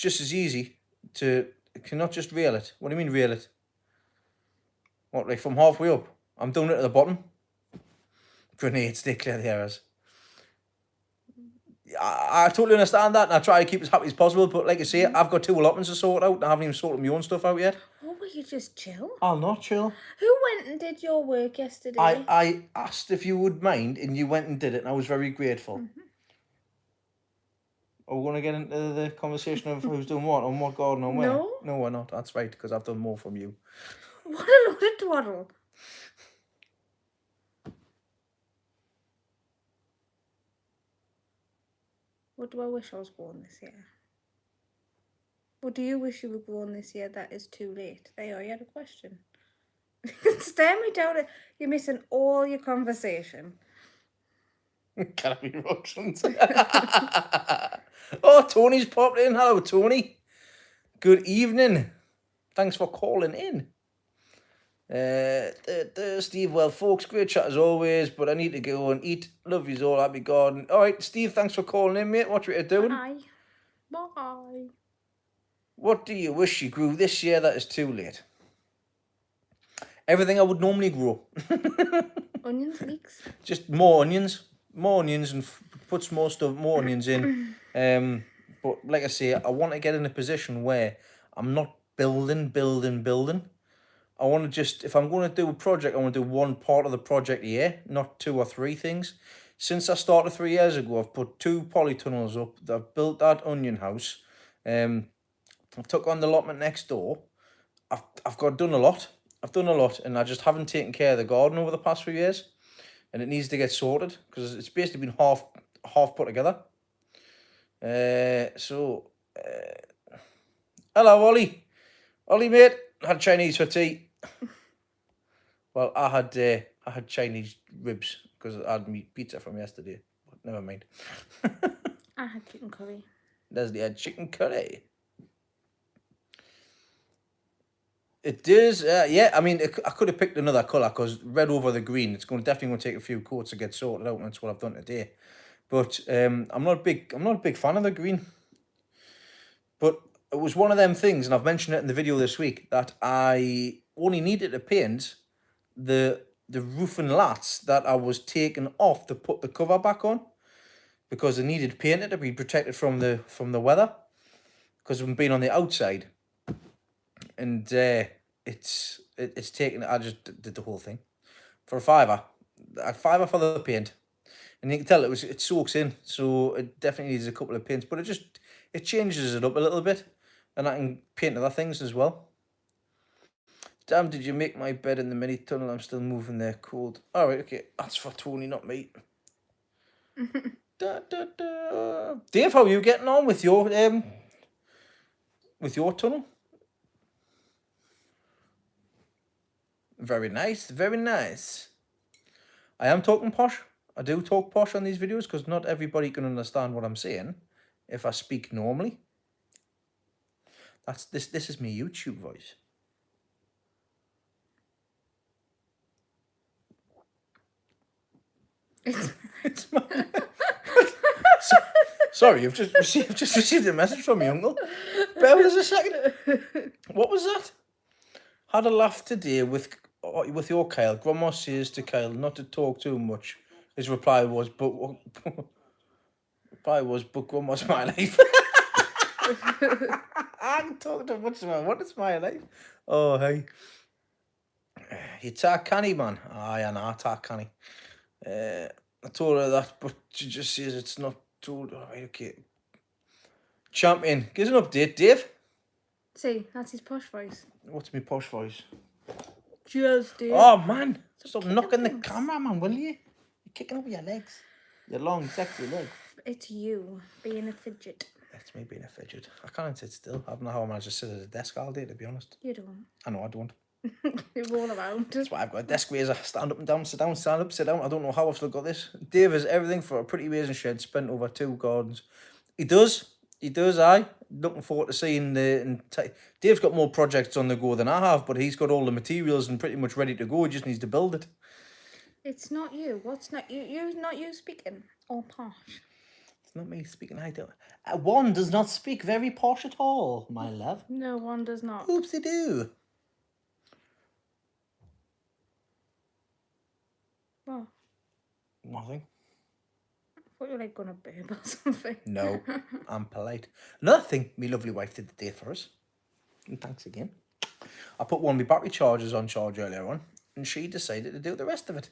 S1: just as easy to, you cannot just rail it. What do you mean rail it? What, like from halfway up? I'm doing it at the bottom. Grenades, stay clear of the errors. I totally understand that, and I try to keep as happy as possible, but like I say, I've got 2 allotments to sort out, and I haven't even sorted my own stuff out yet.
S2: Oh, will you just chill?
S1: I'll not chill.
S2: Who went and did your work yesterday?
S1: I asked if you would mind, and you went and did it, and I was very grateful.
S2: Mm-hmm.
S1: Are we going to get into the conversation of who's doing what, on what garden, on where?
S2: No.
S1: No, we're not. That's right, because I've done more from you.
S2: What a load of twaddle. What do I wish I was born this year? What do you wish you were born this year that is too late? There you had a question. Stare me down. You're missing all your conversation.
S1: Can I be Russians? Oh, Tony's popped in. Hello, Tony. Good evening. Thanks for calling in. Steve, well, folks, great chat as always, but I need to go and eat. Love yous all. Happy garden. All right, Steve, thanks for calling in, mate. What you doing?
S2: Bye. Bye.
S1: What do you wish you grew this year that is too late? Everything I would normally grow.
S2: Onions, leeks.
S1: Just more onions, and put some more onions in. But like I say, I want to get in a position where I'm not building. I want to just, if I'm going to do a project, I want to do one part of the project a year, not 2 or 3 things. Since I started 3 years ago, I've put 2 polytunnels up. I've built that onion house. I've took on the allotment next door. I've done a lot. And I just haven't taken care of the garden over the past few years. And it needs to get sorted because it's basically been half put together. Hello, Ollie. Ollie, mate, had Chinese for tea. Well, I had Chinese ribs because I had meat pizza from yesterday. But never mind.
S2: I had chicken curry.
S1: Leslie had chicken curry. It does, yeah. I mean, I could have picked another colour because red over the green. It's definitely going to take a few coats to get sorted out, and that's what I've done today. But I'm not a big fan of the green. But it was one of them things, and I've mentioned it in the video this week, that I only needed to paint the roof and lats that I was taking off to put the cover back on, because I needed painted to be protected from the weather, because we've been on the outside, and it's taken. I just did the whole thing for a £5. A £5 for the paint, and you can tell it soaks in, so it definitely needs a couple of paints, but it changes it up a little bit, and I can paint other things as well. Damn, did you make my bed in the mini tunnel? I'm still moving there. Cold. All right, okay, that's for Tony, not me. Dave, how are you getting on with your tunnel? Very nice, very nice. I am talking posh. I do talk posh on these videos because not everybody can understand what I'm saying if I speak normally. This is my YouTube voice. It's my... Sorry, you've just received a message from your uncle. Bear with us a second. What was that? Had a laugh today with your Kyle. Grandma says to Kyle not to talk too much. His reply was, but Grandma's my life. I can talk too much about what is my life. Oh hey. You talk canny, man. I talk canny. I told her that, but she just says it's not told. All right, okay. Champion, give us an update, Dave.
S2: See, that's his posh voice.
S1: What's my posh voice?
S2: Just Dave.
S1: Oh man, stop knocking the camera, man, will you? You're kicking up your legs. Your long, sexy legs.
S2: It's you being a fidget.
S1: That's me being a fidget. I can't sit still. I don't know how I manage to sit at a desk all day, to be honest.
S2: You don't.
S1: I know I don't.
S2: You're all around.
S1: That's why I've got a desk razor. Stand up and down, sit down, stand up, sit down. I don't know how I've still got this. Dave has everything for a pretty amazing shed, spent over 2 gardens. He does, aye. Looking forward to seeing Dave's got more projects on the go than I have, but he's got all the materials and pretty much ready to go. He just needs to build it.
S2: It's not you. What's not you? You not you speaking all posh.
S1: It's not me speaking. I don't. One does not speak very posh at all, my love.
S2: No, one does not.
S1: Oopsie doo.
S2: What?
S1: Nothing.
S2: I thought you were like gonna burp or something.
S1: No, I'm polite. Another thing my lovely wife did today for us, and thanks again. I put one of my battery chargers on charge earlier on, and she decided to do the rest of it,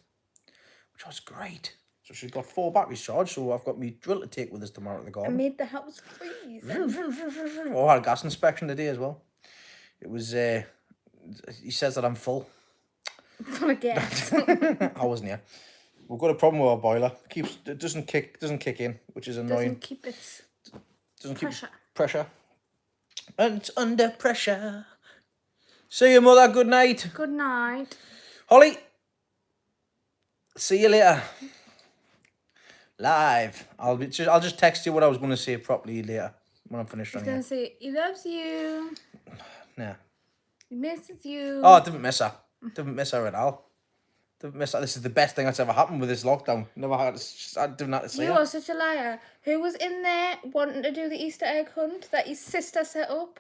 S1: which was great. So she's got 4 batteries charged, so I've got my drill to take with us tomorrow at the
S2: I
S1: garden.
S2: made the house freeze.
S1: Oh, I had a gas inspection today as well. It was, he says that I'm full.
S2: Full of gas.
S1: I wasn't here. We've got a problem with our boiler. It doesn't kick in, which is annoying.
S2: Doesn't keep its
S1: Pressure. And it's under pressure. See you, mother. Good night.
S2: Good night.
S1: Holly. See you later. Live. I'll just text you what I was going to say properly later when I'm finished.
S2: He's gonna say he loves you.
S1: Nah.
S2: He misses you.
S1: Oh, I didn't miss her. Didn't miss her at all. Didn't miss her. This is the best thing that's ever happened with this lockdown. I didn't have to see
S2: You
S1: her.
S2: are such a liar. Who was in there wanting to do the Easter egg hunt that his sister set up?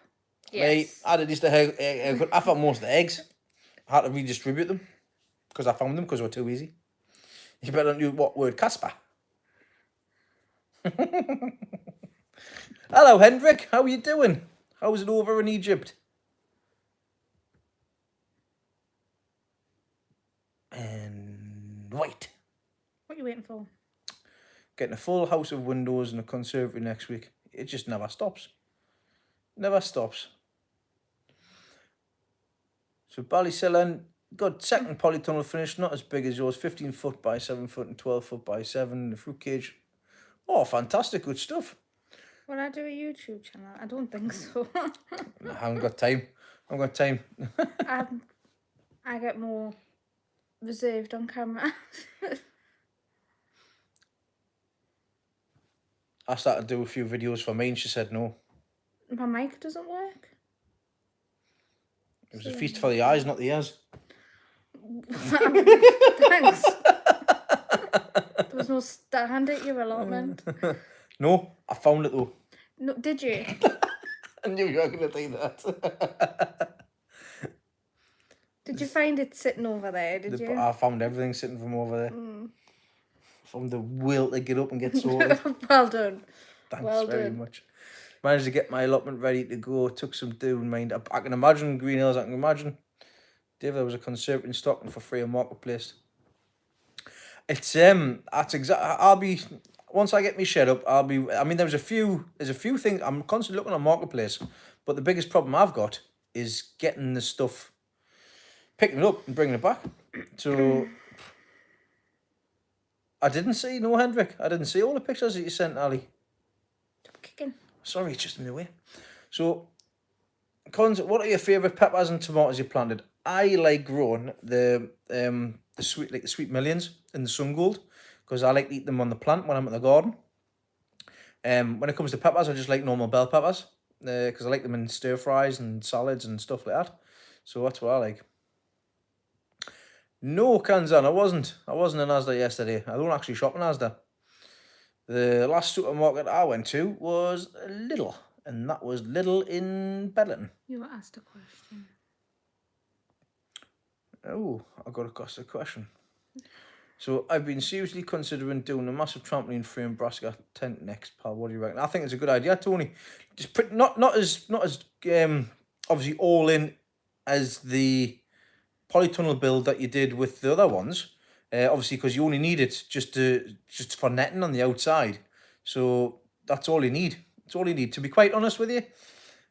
S1: Yes. I did Easter egg. I found most of the eggs. I had to redistribute them because I found them because they were too easy. You better not use what word? Casper. Hello, Hendrik. How are you doing? How's it over in Egypt? And wait.
S2: What are you waiting for?
S1: Getting a full house of windows and a conservatory next week. It just never stops. Never stops. So Ballysellan got second polytunnel finish, not as big as yours. 15 foot by 7 foot and 12 foot by 7. The fruit cage. Oh, fantastic. Good stuff.
S2: Will I do a YouTube channel? I don't think so.
S1: I haven't got time.
S2: I get more reserved on camera.
S1: I started to do a few videos for me and she said no.
S2: My mic doesn't work.
S1: It was a feast for the eyes, not the ears.
S2: Thanks. There was no stand at your allotment.
S1: No, I found it though.
S2: No, did you?
S1: I knew you were going to do that.
S2: Did you find it sitting over there? Did you?
S1: I found everything sitting from over there.
S2: Mm.
S1: From the will to get up and get sorted.
S2: Well done.
S1: Thanks
S2: Well
S1: very
S2: done.
S1: much. Managed to get my allotment ready to go. Took some doing, mind. I can imagine Green Hills. I can imagine. Dave, there was a conservative in Stockton for free on Marketplace. It's that's exactly. I'll be once I get me shed up. I'll be. I mean, there's a few things. I'm constantly looking on Marketplace, but the biggest problem I've got is getting the stuff, picking it up and bringing it back. So I didn't see Hendrik. I didn't see all the pictures that you sent, Ali.
S2: Stop kicking.
S1: Sorry, it's just in the way. So, Cons, what are your favourite peppers and tomatoes you planted? I like growing the sweet millions in the sun gold because I like to eat them on the plant when I'm in the garden. When it comes to peppers, I just like normal bell peppers because I like them in stir fries and salads and stuff like that. So that's what I like. No, Kanzan, I wasn't in Asda yesterday. I don't actually shop in Asda. The last supermarket I went to was Lidl, and that was Lidl in Bedlington.
S2: You were asked a question.
S1: Oh, I got a question. So I've been seriously considering doing a massive trampoline frame brassica tent next, pal. What do you reckon? I think it's a good idea, Tony. Just not as obviously all in as the polytunnel build that you did with the other ones. Obviously, because you only need it just for netting on the outside. So that's all you need. That's all you need. To be quite honest with you,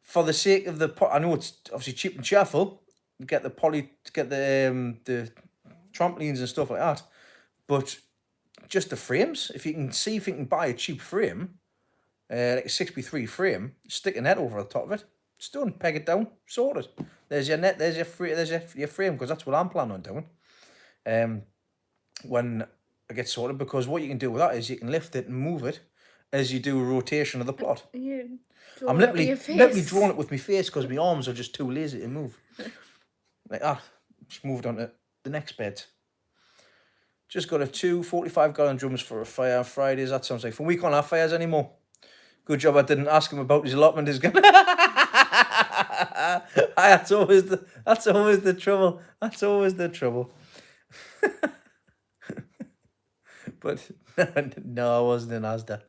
S1: for the sake of I know it's obviously cheap and cheerful. Get the the trampolines and stuff like that, but just the frames. If you can buy a cheap frame, like a 6x3 frame, stick a net over the top of it. It's done. Peg it down. Sorted. There's your net. There's your frame because that's what I'm planning on doing. When I get sorted, because what you can do with that is you can lift it and move it as you do a rotation of the plot. I'm literally drawing it with my face because my arms are just too lazy to move. Like that. Just moved on to the next bed. Just got 2 45-gallon drums for a fire on Fridays. That sounds like fun. We can't have fires anymore. Good job I didn't ask him about his allotment. That's always the trouble. That's always the trouble. But no, I wasn't in Asda.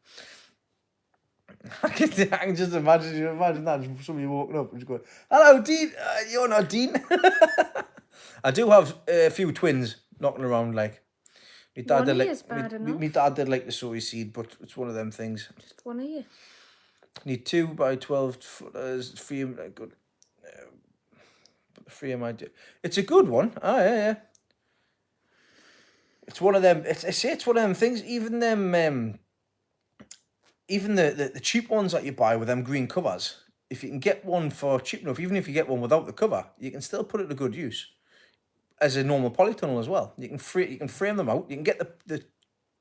S1: I can just imagine that somebody walking up and just going, "Hello, Dean. You're not Dean." I do have a few twins knocking around. Like my dad did, my dad did like the soy seed, but it's one of them things.
S2: Just one of you.
S1: Need 2 by 12 footers. Frame, good. But the frame I do. It's a good one. Oh yeah. It's one of them. It's one of them things. Even them. Even the cheap ones that you buy with them green covers. If you can get one for cheap enough, even if you get one without the cover, you can still put it to good use. As a normal polytunnel as well. You can frame them out. You can get the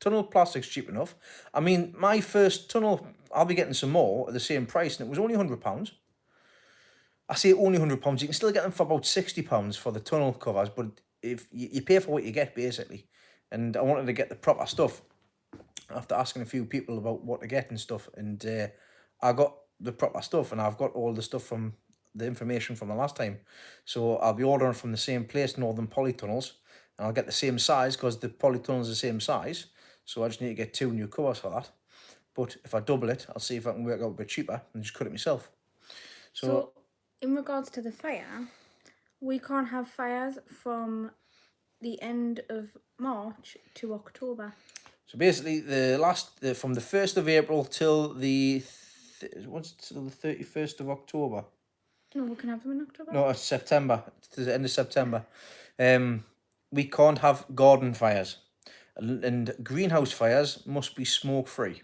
S1: tunnel plastics cheap enough. I mean, my first tunnel, I'll be getting some more at the same price, and it was only £100. I say only £100. You can still get them for about £60 for the tunnel covers, but if you pay for what you get, basically. And I wanted to get the proper stuff after asking a few people about what to get and stuff, and I got the proper stuff, and I've got all the stuff from the information from the last time. So I'll be ordering from the same place, Northern Polytunnels, and I'll get the same size because the polytunnel is the same size. So I just need to get 2 new covers for that. But if I double it, I'll see if I can work out a bit cheaper and just cut it myself.
S2: So in regards to the fire, we can't have fires from the end of March to October.
S1: So basically, from the 1st of April till the 31st of October.
S2: No, we can have them in October.
S1: No, it's September. It's the end of September. We can't have garden fires, and greenhouse fires must be smoke-free.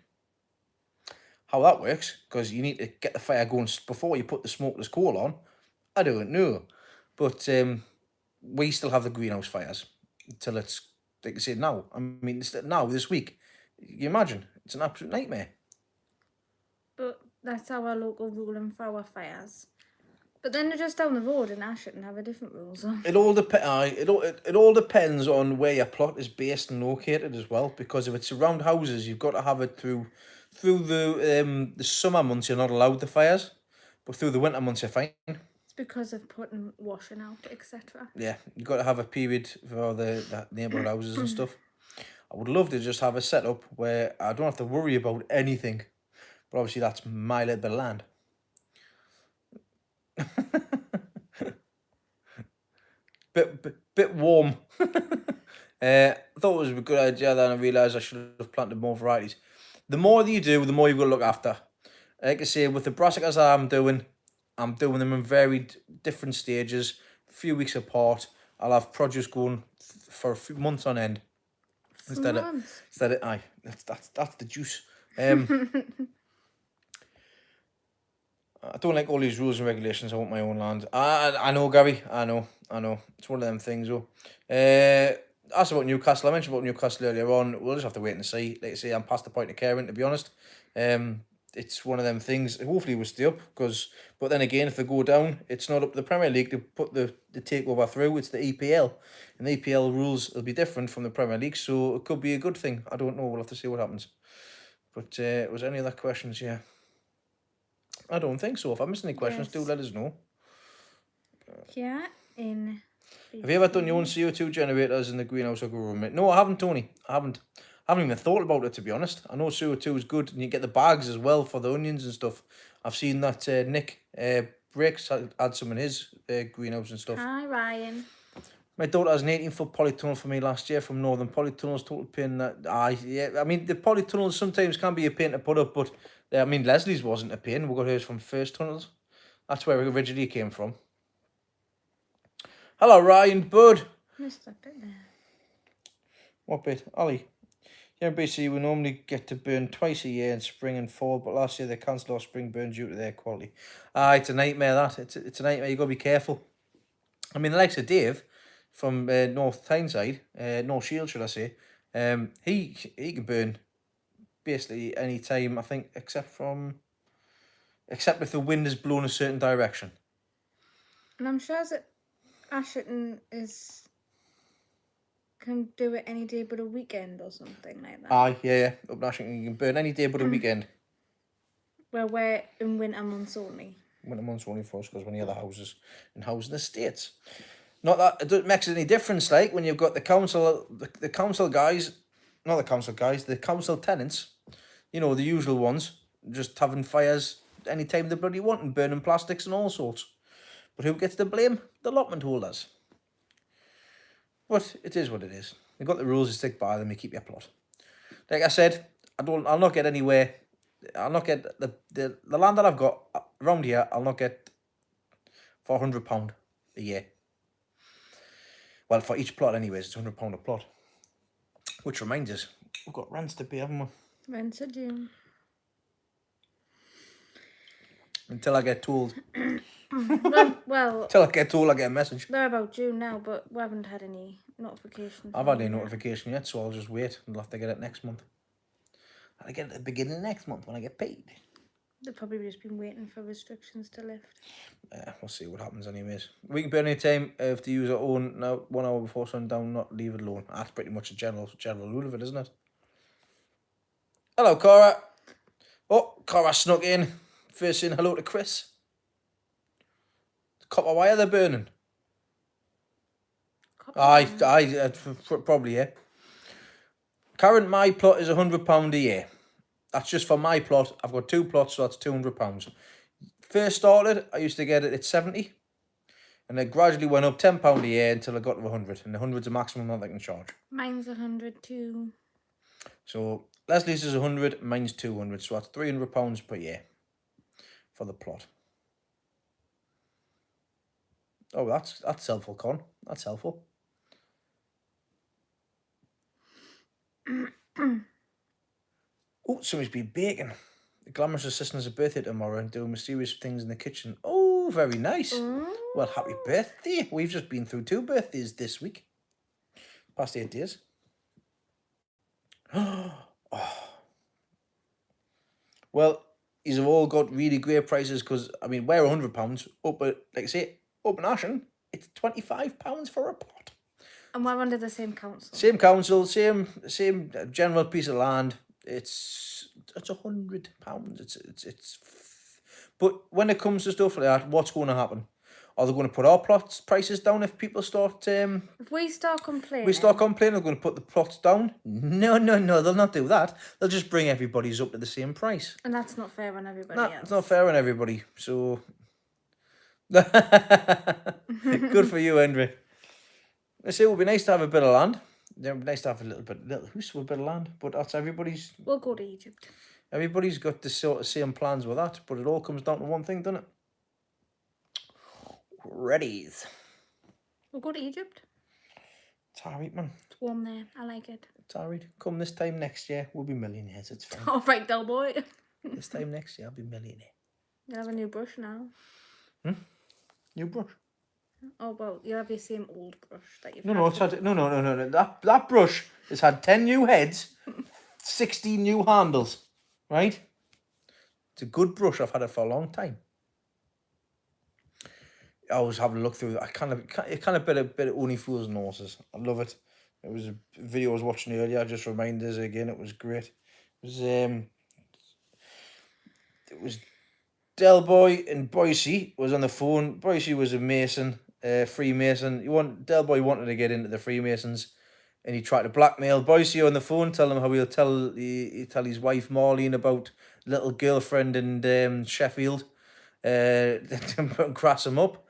S1: How that works, because you need to get the fire going before you put the smokeless coal on, I don't know. But we still have the greenhouse fires until it's, like I said, now. I mean, now, this week. You imagine? It's an absolute nightmare.
S2: But that's our local rule and for our fires. But then they're just down the road in Ashton and have a different rule. So. It
S1: all depends on where your plot is based and located as well. Because if it's around houses, you've got to have it through the summer months. You're not allowed the fires, But through the winter months, you're fine.
S2: It's because of putting washing out, etc.
S1: Yeah, you got to have a period for all the neighbourhood houses and stuff. I would love to just have a setup where I don't have to worry about anything. But obviously, that's my little bit of land. bit warm. I thought it was a good idea, then I realised I should have planted more varieties. The more that you do, the more you've got to look after. Like I say, with the brassicas I'm doing them in very different stages, a few weeks apart. I'll have produce going for a few months on end. Instead of aye, that's the juice. I don't like all these rules and regulations. I want my own land. I know, Gary. I know. It's one of them things, though. Asked about Newcastle. I mentioned about Newcastle earlier on. We'll just have to wait and see. Like I say, I'm past the point of caring, to be honest. It's one of them things. Hopefully we'll stay up, but then again, if they go down, it's not up to the Premier League to put the takeover through. It's the EPL, and the EPL rules will be different from the Premier League, so it could be a good thing. I don't know. We'll have to see what happens. But was any other questions? Yeah. I don't think so. If I missed any questions, do let us know.
S2: Yeah,
S1: Have you ever done your own CO2 generators in the greenhouse or grow room? No, I haven't, Tony. I haven't even thought about it, to be honest. I know CO2 is good, and you get the bags as well for the onions and stuff. I've seen that Nick Breaks had some in his greenhouse and stuff.
S2: Hi, Ryan.
S1: My daughter has an 18-foot polytunnel for me last year from Northern Polytunnels. Total pain. Yeah. I mean, the polytunnels sometimes can be a pain to put up, but I mean, Leslie's wasn't a pain. We got hers from First Tunnels. That's where it originally came from. Hello, Ryan, bud.
S2: Missed that bit there.
S1: What bit? Ollie. Here in BC, we normally get to burn twice a year in spring and fall, but last year they cancelled our spring burn due to their quality. It's a nightmare, that. It's a nightmare. You got to be careful. I mean, the likes of Dave from North Tyneside, North Shield, should I say, he can burn basically any time, I think, except if the wind is blowing a certain direction.
S2: And I'm sure that Asherton can do it any day but a weekend or something like that.
S1: Aye, yeah. Up in Ashington, you can burn any day but a weekend.
S2: Well, we're in winter months only.
S1: Winter months only for us, because when the other houses in housing estates. Not that it doesn't make any difference, like, when you've got the council guys, not the council guys, the council tenants, you know, the usual ones, just having fires anytime they bloody want and burning plastics and all sorts. But who gets the blame? The allotment holders. But it is what it is. You've got the rules, you stick by them, you keep your plot. Like I said, I'll not get anywhere. I'll not get the land that I've got around here, I'll not get for £100 a year. Well, for each plot anyways, it's £100 a plot. Which reminds us, we've got rents to pay, haven't we?
S2: Rents are due.
S1: Until I get told.
S2: well,
S1: Until I get told, I get a message.
S2: They're about due now, but we haven't had any notifications.
S1: I've had any notification yet, so I'll just wait. I'll have to get it next month. I'll get it at the beginning of next month when I get paid.
S2: They've probably just been waiting for restrictions to lift.
S1: We'll see what happens anyways. We can burn any time if the user own now 1 hour before sundown, not leave it alone. That's pretty much a general rule of it, isn't it? Hello, Cora. Oh, Cora snuck in. First saying hello to Chris. Copper wire they're burning. Aye, probably, yeah. Current my plot is £100 a year. That's just for my plot. I've got 2 plots, so that's £200. First started, I used to get it at 70, and it gradually went up £10 a year until I got to 100, and the 100's the maximum that I can charge.
S2: Mine's 100 too. So
S1: Leslie's is 100, mine's 200, so that's £300 per year for the plot. Oh, that's helpful, Con. That's helpful. Oh, somebody's been baking. The glamorous assistant has a birthday tomorrow and doing mysterious things in the kitchen. Oh, very nice. Well, happy birthday. We've just been through 2 birthdays this week. Past 8 days. Oh. Well, these have all got really great prices because, I mean, we're £100 up at, like I say, up in Ashen, it's £25 for a plot.
S2: And we're under the same council.
S1: Same council, same general piece of land. It's £100. It's But when it comes to stuff like that, what's going to happen? Are they going to put our plots prices down if people start
S2: If we start complaining,
S1: they're going to put the plots down? No, they'll not do that. They'll just bring everybody's up to the same price.
S2: and that's not fair on everybody
S1: No,
S2: else.
S1: it's not fair on everybody. So good for you, Hendrik. I say it would be nice to have a bit of land. It would be nice to have a little house with a bit of land, but that's everybody's.
S2: We'll go to Egypt.
S1: Everybody's got the sort of same plans with that, but it all comes down to one thing, doesn't it? Readies.
S2: We'll go to Egypt.
S1: It's alright, man.
S2: It's warm there. I like it.
S1: It's alright. Come this time next year, we'll be millionaires. It's fine.
S2: All right, Del Boy.
S1: This time next year, I'll be millionaire.
S2: You have a new brush now.
S1: New brush.
S2: Oh well, you have your same old brush that you've.
S1: No. It's had no. That brush has had 10 new heads, 16 new handles. Right? It's a good brush. I've had it for a long time. I was having a look through. It kind of bit of Only Fools and Horses. I love it. It was a video I was watching earlier. Just reminded us again. It was great. It was Del Boy and Boise was on the phone. Boise was a Mason, Freemason. Del Boy wanted to get into the Freemasons, and he tried to blackmail Boise on the phone, tell him how he'll tell his wife Marlene about little girlfriend in Sheffield, crass him up.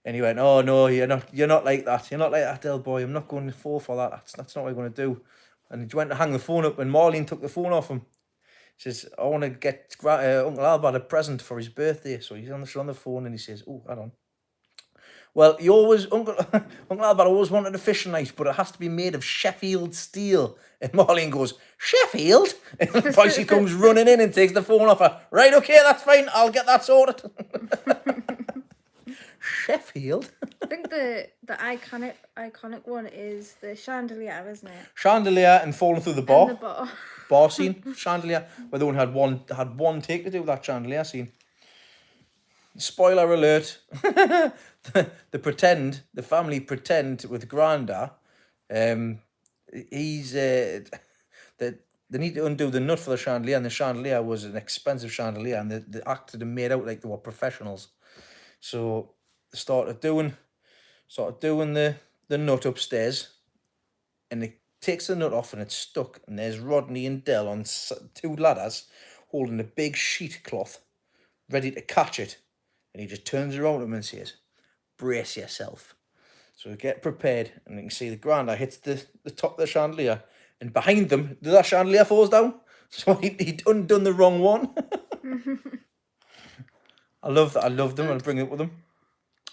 S1: And he went, "Oh no, you're not like that. You're not like that, Del Boy. I'm not going to fall for that. That's not what I'm going to do." And he went to hang the phone up, and Marlene took the phone off him. He says, "I want to get Uncle Albert a present for his birthday." So he's on the phone, and he says, "Oh, hold on. Well, Uncle Albert always wanted a fishing knife, but it has to be made of Sheffield steel." And Marlene goes, "Sheffield?" And Boise comes running in and takes the phone off her. "Right, okay, that's fine. I'll get that sorted." Sheffield.
S2: I think the iconic one is the chandelier, isn't it?
S1: Chandelier and falling through the bar.
S2: And the bar.
S1: Bar scene, chandelier. Where they only had one take to do that chandelier scene. Spoiler alert. The family pretend with Granda. He's they need to undo the nut for the chandelier, and the chandelier was an expensive chandelier, and the actor made out like they were professionals. So they started doing the nut upstairs, and it takes the nut off and it's stuck, and there's Rodney and Del on two ladders holding a big sheet cloth ready to catch it, and he just turns around to him and says, "Brace yourself." So get prepared, and you can see the grinder hits the top of the chandelier, and behind them the chandelier falls down, so he'd undone the wrong one. I love that. I love them. I'll bring it with them.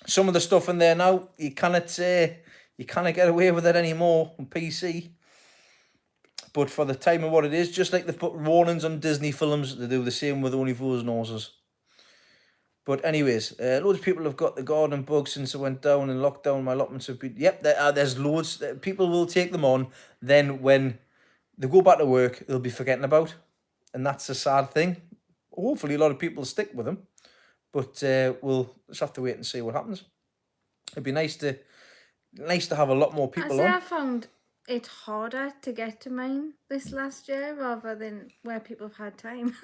S1: Some of the stuff in there now, you cannot get away with it anymore on PC. But for the time of what it is, just like they put warnings on Disney films, they do the same with Only Fools and Horses. But anyways, loads of people have got the garden bug since it went down in lockdown. My allotments have been... Yep, there's loads. People will take them on. Then when they go back to work, they'll be forgetting about. And that's a sad thing. Hopefully a lot of people stick with them. But we'll just have to wait and see what happens. It'd be nice to have a lot more people on.
S2: I found it harder to get to mine this last year rather than where people have had time.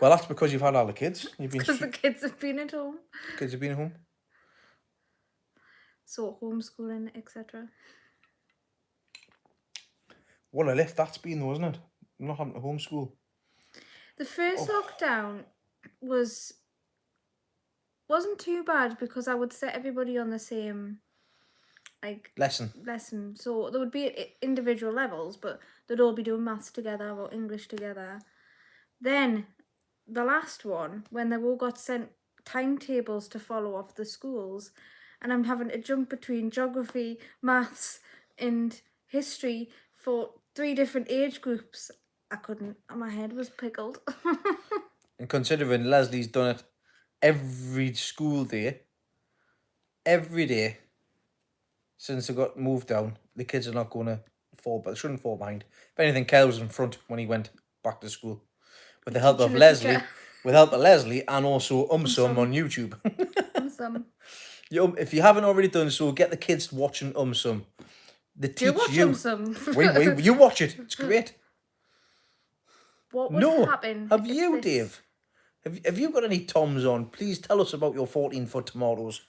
S1: Well, that's because you've had all the kids.
S2: Because the kids have been at home.
S1: Kids have been at home.
S2: So homeschooling, etc.
S1: What a lift that's been though, isn't it? Not having to homeschool.
S2: The first lockdown wasn't too bad because I would set everybody on the same lesson. So there would be individual levels, but they'd all be doing maths together or English together. Then the last one, when they all got sent timetables to follow off the schools, and I'm having to jump between geography, maths and history for 3 different age groups, I couldn't. My head was pickled.
S1: And considering Leslie's done it every school day, every day since they got moved down, the kids are not going to fall, but they shouldn't fall behind. If anything, Kel was in front when he went back to school, with the help of Leslie, and also Sum on YouTube.
S2: Sum.
S1: If you haven't already done so, get the kids watching Sum. They teach you.
S2: Sum?
S1: Wait, you watch it. It's great.
S2: What would happen?
S1: Have you, Dave? Have you got any Toms on? Please tell us about your 14-foot tomatoes.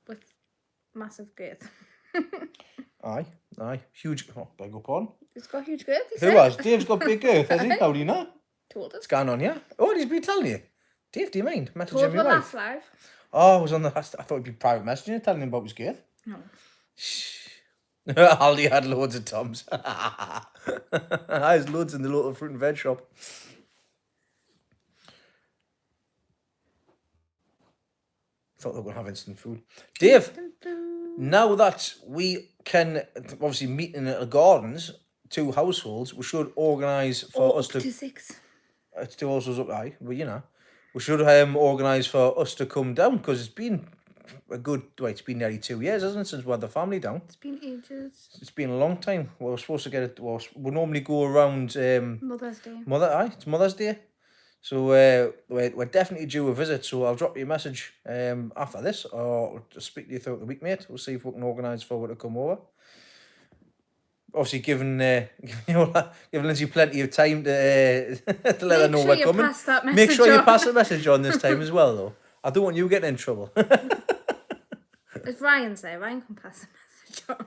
S2: With massive girth.
S1: Aye. Huge. Oh, beg your pardon.
S2: It's got huge girth, he
S1: Who
S2: said.
S1: has? Dave's got big girth, has he? How do you know?
S2: Told us.
S1: What's going on here? Oh, he's been telling you. Dave, do you mind?
S2: Told
S1: Messaging me
S2: the
S1: wife.
S2: last live.
S1: Oh, I was on the. I thought it'd be private messaging telling him about his girth.
S2: No.
S1: Aldi had loads of Toms. There's loads in the local fruit and veg shop. Thought they were going to have instant food. Dave, now that we can obviously meet in the gardens, 2 households, we should organise for us
S2: Up
S1: to.
S2: to 6.
S1: It's 2 households up high, but you know, we should organise for us to come down because it's been a good. Well, it's been nearly 2 years, hasn't it, since we had the family down?
S2: It's been ages.
S1: It's been a long time. We're supposed to get it. Well, we normally go around.
S2: Mother's Day.
S1: It's Mother's Day. So we're definitely due a visit. So I'll drop you a message after this, or I'll just speak to you throughout the week, mate. We'll see if we can organise for her to come over. Obviously, giving Lindsay plenty of time to to let her know we're coming.
S2: Pass that message
S1: Make sure you
S2: on.
S1: pass the message on this time as well, though. I don't want you getting in trouble.
S2: If Ryan's there, Ryan can pass the message on.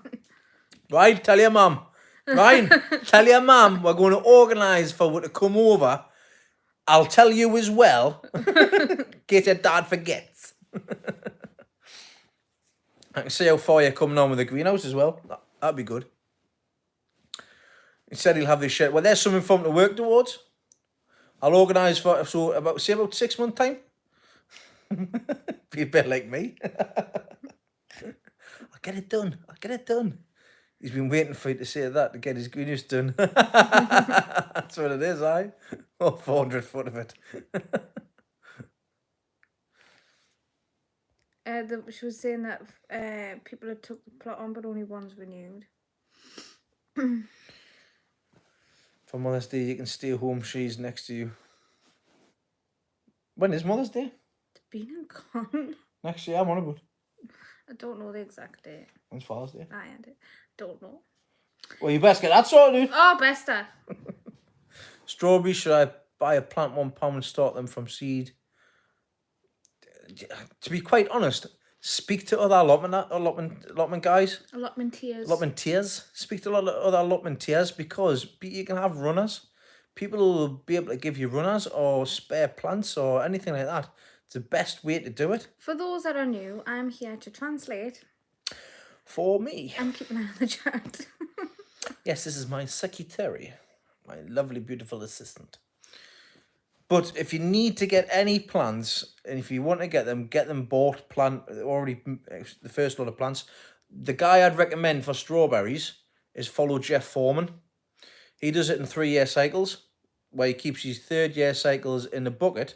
S1: Right, tell your mum. Ryan, tell your mum we're going to organise for her to come over. I'll tell you as well, in case your dad forgets. I can see how far you're coming on with the greenhouse as well. That'd be good. He said he'll have this shed. Well, there's something for him to work towards. I'll organise for about 6 months time. Be a bit like me. I'll get it done. He's been waiting for you to say that to get his greenhouse done. That's what it is, aye? Oh, 400 foot of it.
S2: She was saying that people had took the plot on, but only one's renewed.
S1: For Mother's Day, you can stay home. She's next to you. When is Mother's Day?
S2: It's been and gone.
S1: Next year, I'm on about.
S2: I don't know the exact date.
S1: When's Father's Day?
S2: I don't know.
S1: Well, you best get that sorted.
S2: Oh, Besta.
S1: Strawberries, should I buy a plant £1 and start them from seed? To be quite honest, speak to other allotment guys.
S2: Allotmenteers.
S1: Speak to a lot of other allotmenteers because you can have runners. People will be able to give you runners or spare plants or anything like that. It's the best way to do it.
S2: For those that are new, I'm here to translate.
S1: For me.
S2: I'm keeping an eye on the chat.
S1: Yes, this is my secretary, my lovely, beautiful assistant. But if you need to get any plants, and if you want to get them bought, already the first lot of plants. The guy I'd recommend for strawberries is follow Jeff Foreman. He does it in 3-year cycles, where he keeps his 3rd-year cycles in a bucket.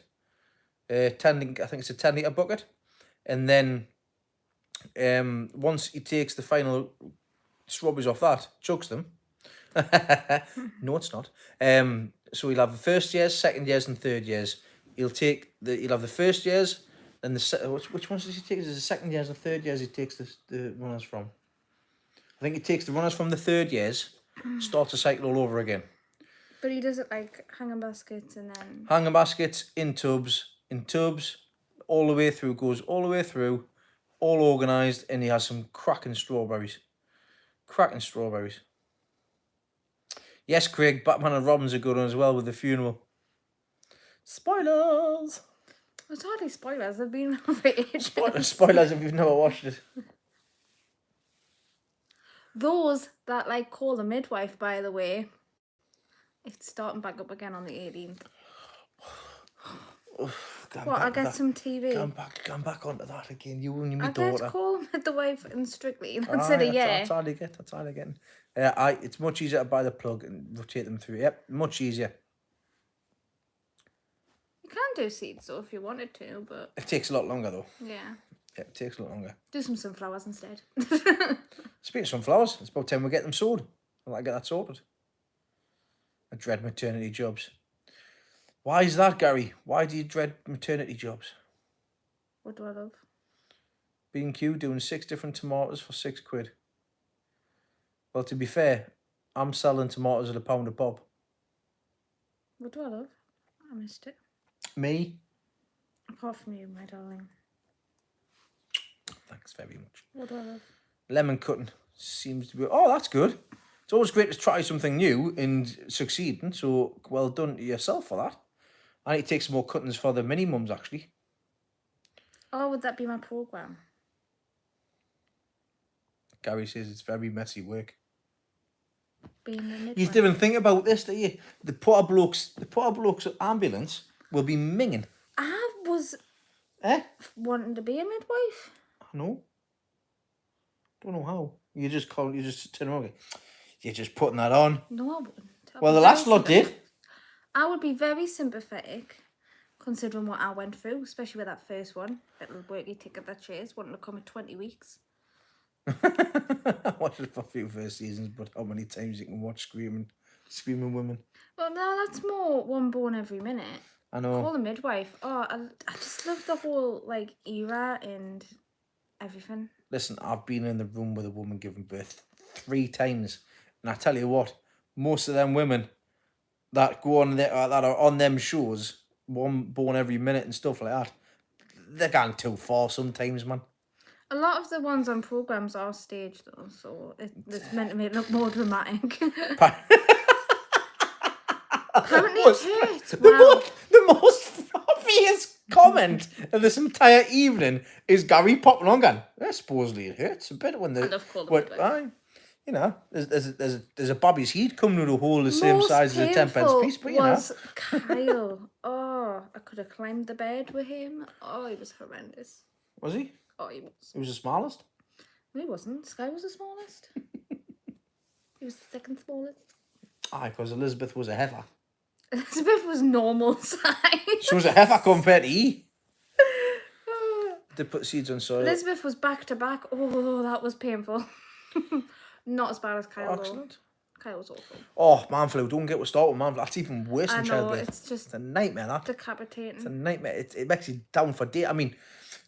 S1: I think it's a 10-litre bucket. And then once he takes the final strawberries off that, chucks them. No, it's not. So he'll have the 1st years, 2nd years, and 3rd years. He'll have the 1st years, and which ones does he take? Is it the 2nd years and 3rd years he takes the runners from? I think he takes the runners from the 3rd years, starts a cycle all over again.
S2: But he does it like hanging baskets and then...
S1: Hanging baskets, in tubs, all the way through, goes all the way through, all organised, and he has some cracking strawberries. Yes, Craig, Batman and Robin's a good one as well with the funeral. Spoilers!
S2: It's hardly spoilers, they've been around for ages.
S1: Spoilers if you've never watched it.
S2: Those that like call the midwife, by the way, it's starting back up again on the 18th. I'll get some TV.
S1: Come back onto that again. You and your
S2: I
S1: daughter.
S2: get to call midwife and Strictly. That's it, yeah.
S1: That's all I get. It's much easier to buy the plug and rotate them through. Yep, much easier.
S2: You can do seeds though if you wanted to, but...
S1: It takes a lot longer though.
S2: Yeah.
S1: Yeah, it takes a lot longer.
S2: Do some sunflowers instead.
S1: Speaking of sunflowers, it's about time we get them sowed. I'd like to get that sorted. I dread maternity jobs. Why is that, Gary? Why do you dread maternity jobs?
S2: What do I love?
S1: B&Q doing 6 different tomatoes for £6. Well, to be fair, I'm selling tomatoes at £1 a pop.
S2: What do I love? I missed it.
S1: Me?
S2: Apart from you, my darling.
S1: Thanks very much.
S2: What do I love?
S1: Lemon cutting seems to be... Oh, that's good. It's always great to try something new and succeeding, so well done to yourself for that. I need to take some more cuttings for the mini-mums, actually.
S2: Oh, would that be my programme?
S1: Gary says it's very messy work.
S2: Being a midwife.
S1: You didn't think about this, do you? The poor blokes ambulance will be minging.
S2: I was wanting to be a midwife.
S1: I know. Don't know how. You just turn around. You're just putting that on.
S2: No, I wouldn't.
S1: Well, the last lot did.
S2: I would be very sympathetic, considering what I went through, especially with that first one. Little worky ticket that chase, wanting to come at 20 weeks.
S1: I watched it for a few first seasons, but how many times you can watch screaming women?
S2: Well, no, that's more one born every minute.
S1: I know.
S2: Call a midwife. Oh, I just love the whole like era and everything.
S1: Listen, I've been in the room with a woman giving birth 3 times, and I tell you what, most of them women that go on that are on them shows, one born every minute and stuff like that, they're going too far sometimes, man.
S2: A lot of the ones on programmes are staged though, so it's meant to make it look more dramatic. Apparently it hurts. Wow.
S1: The most obvious comment of this entire evening is Gary popping on going, supposedly it hurts a bit when the...
S2: I love calling it that.
S1: You know, there's a Bobby's heat coming to the hole the same size as a 10p piece, but you know.
S2: Was Kyle. Oh, I could have climbed the bed with him. Oh, he was horrendous.
S1: Was he?
S2: Oh, he was.
S1: He was the smallest?
S2: No, he wasn't. Sky was the smallest. He was the second smallest.
S1: Aye, because Elizabeth was a heifer.
S2: Elizabeth was normal size.
S1: She was a heifer compared to E. They put seeds on soil.
S2: Elizabeth was back to back. Oh, that was painful. Not as bad as Kyle.
S1: Excellent.
S2: Kyle was awful.
S1: Oh, man flu. Don't get to start with man flu. That's even worse than childbirth.
S2: It's just...
S1: It's a nightmare, that.
S2: decapitating.
S1: It's a nightmare. It makes you down for days. I mean,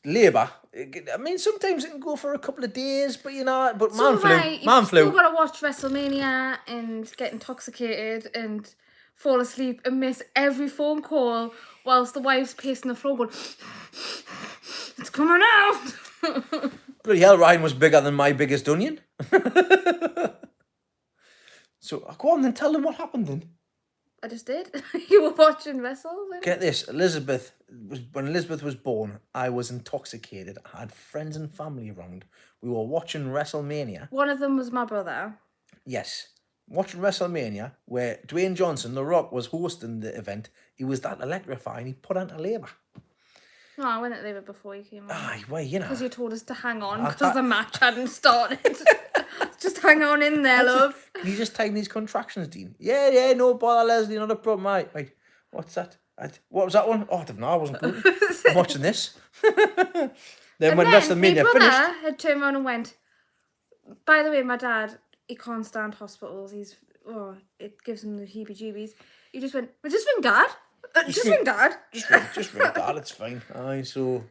S1: labour. I mean, sometimes it can go for a couple of days, but you know, but man flu.
S2: You've still got to watch WrestleMania and get intoxicated and fall asleep and miss every phone call whilst the wife's pacing the floor going, it's coming out.
S1: Bloody hell, Ryan was bigger than my biggest onion. So, go on then, tell them what happened then.
S2: I just did. You were watching wrestle?
S1: Get this, when Elizabeth was born, I was intoxicated. I had friends and family around. We were watching WrestleMania.
S2: One of them was my brother.
S1: Yes. Watching WrestleMania, where Dwayne Johnson, The Rock, was hosting the event. He was that electrifying, he put into labour.
S2: No, I went at labour before you came on.
S1: Aye, well, you know.
S2: Because you told us to hang on because the match hadn't started. Just hang on in there, love.
S1: Can you just time these contractions, Dean? Yeah, no bother, Leslie, not a problem. Right, what's that? What was that one? Oh, I don't know, I wasn't good. I'm watching this. Then when WrestleMania
S2: my brother
S1: finished...
S2: had turned around and went, by the way, my dad, he can't stand hospitals. It gives him the heebie-jeebies. He just went, well, just ring Dad. Just ring Dad.
S1: Just ring Dad, it's fine. Aye, so...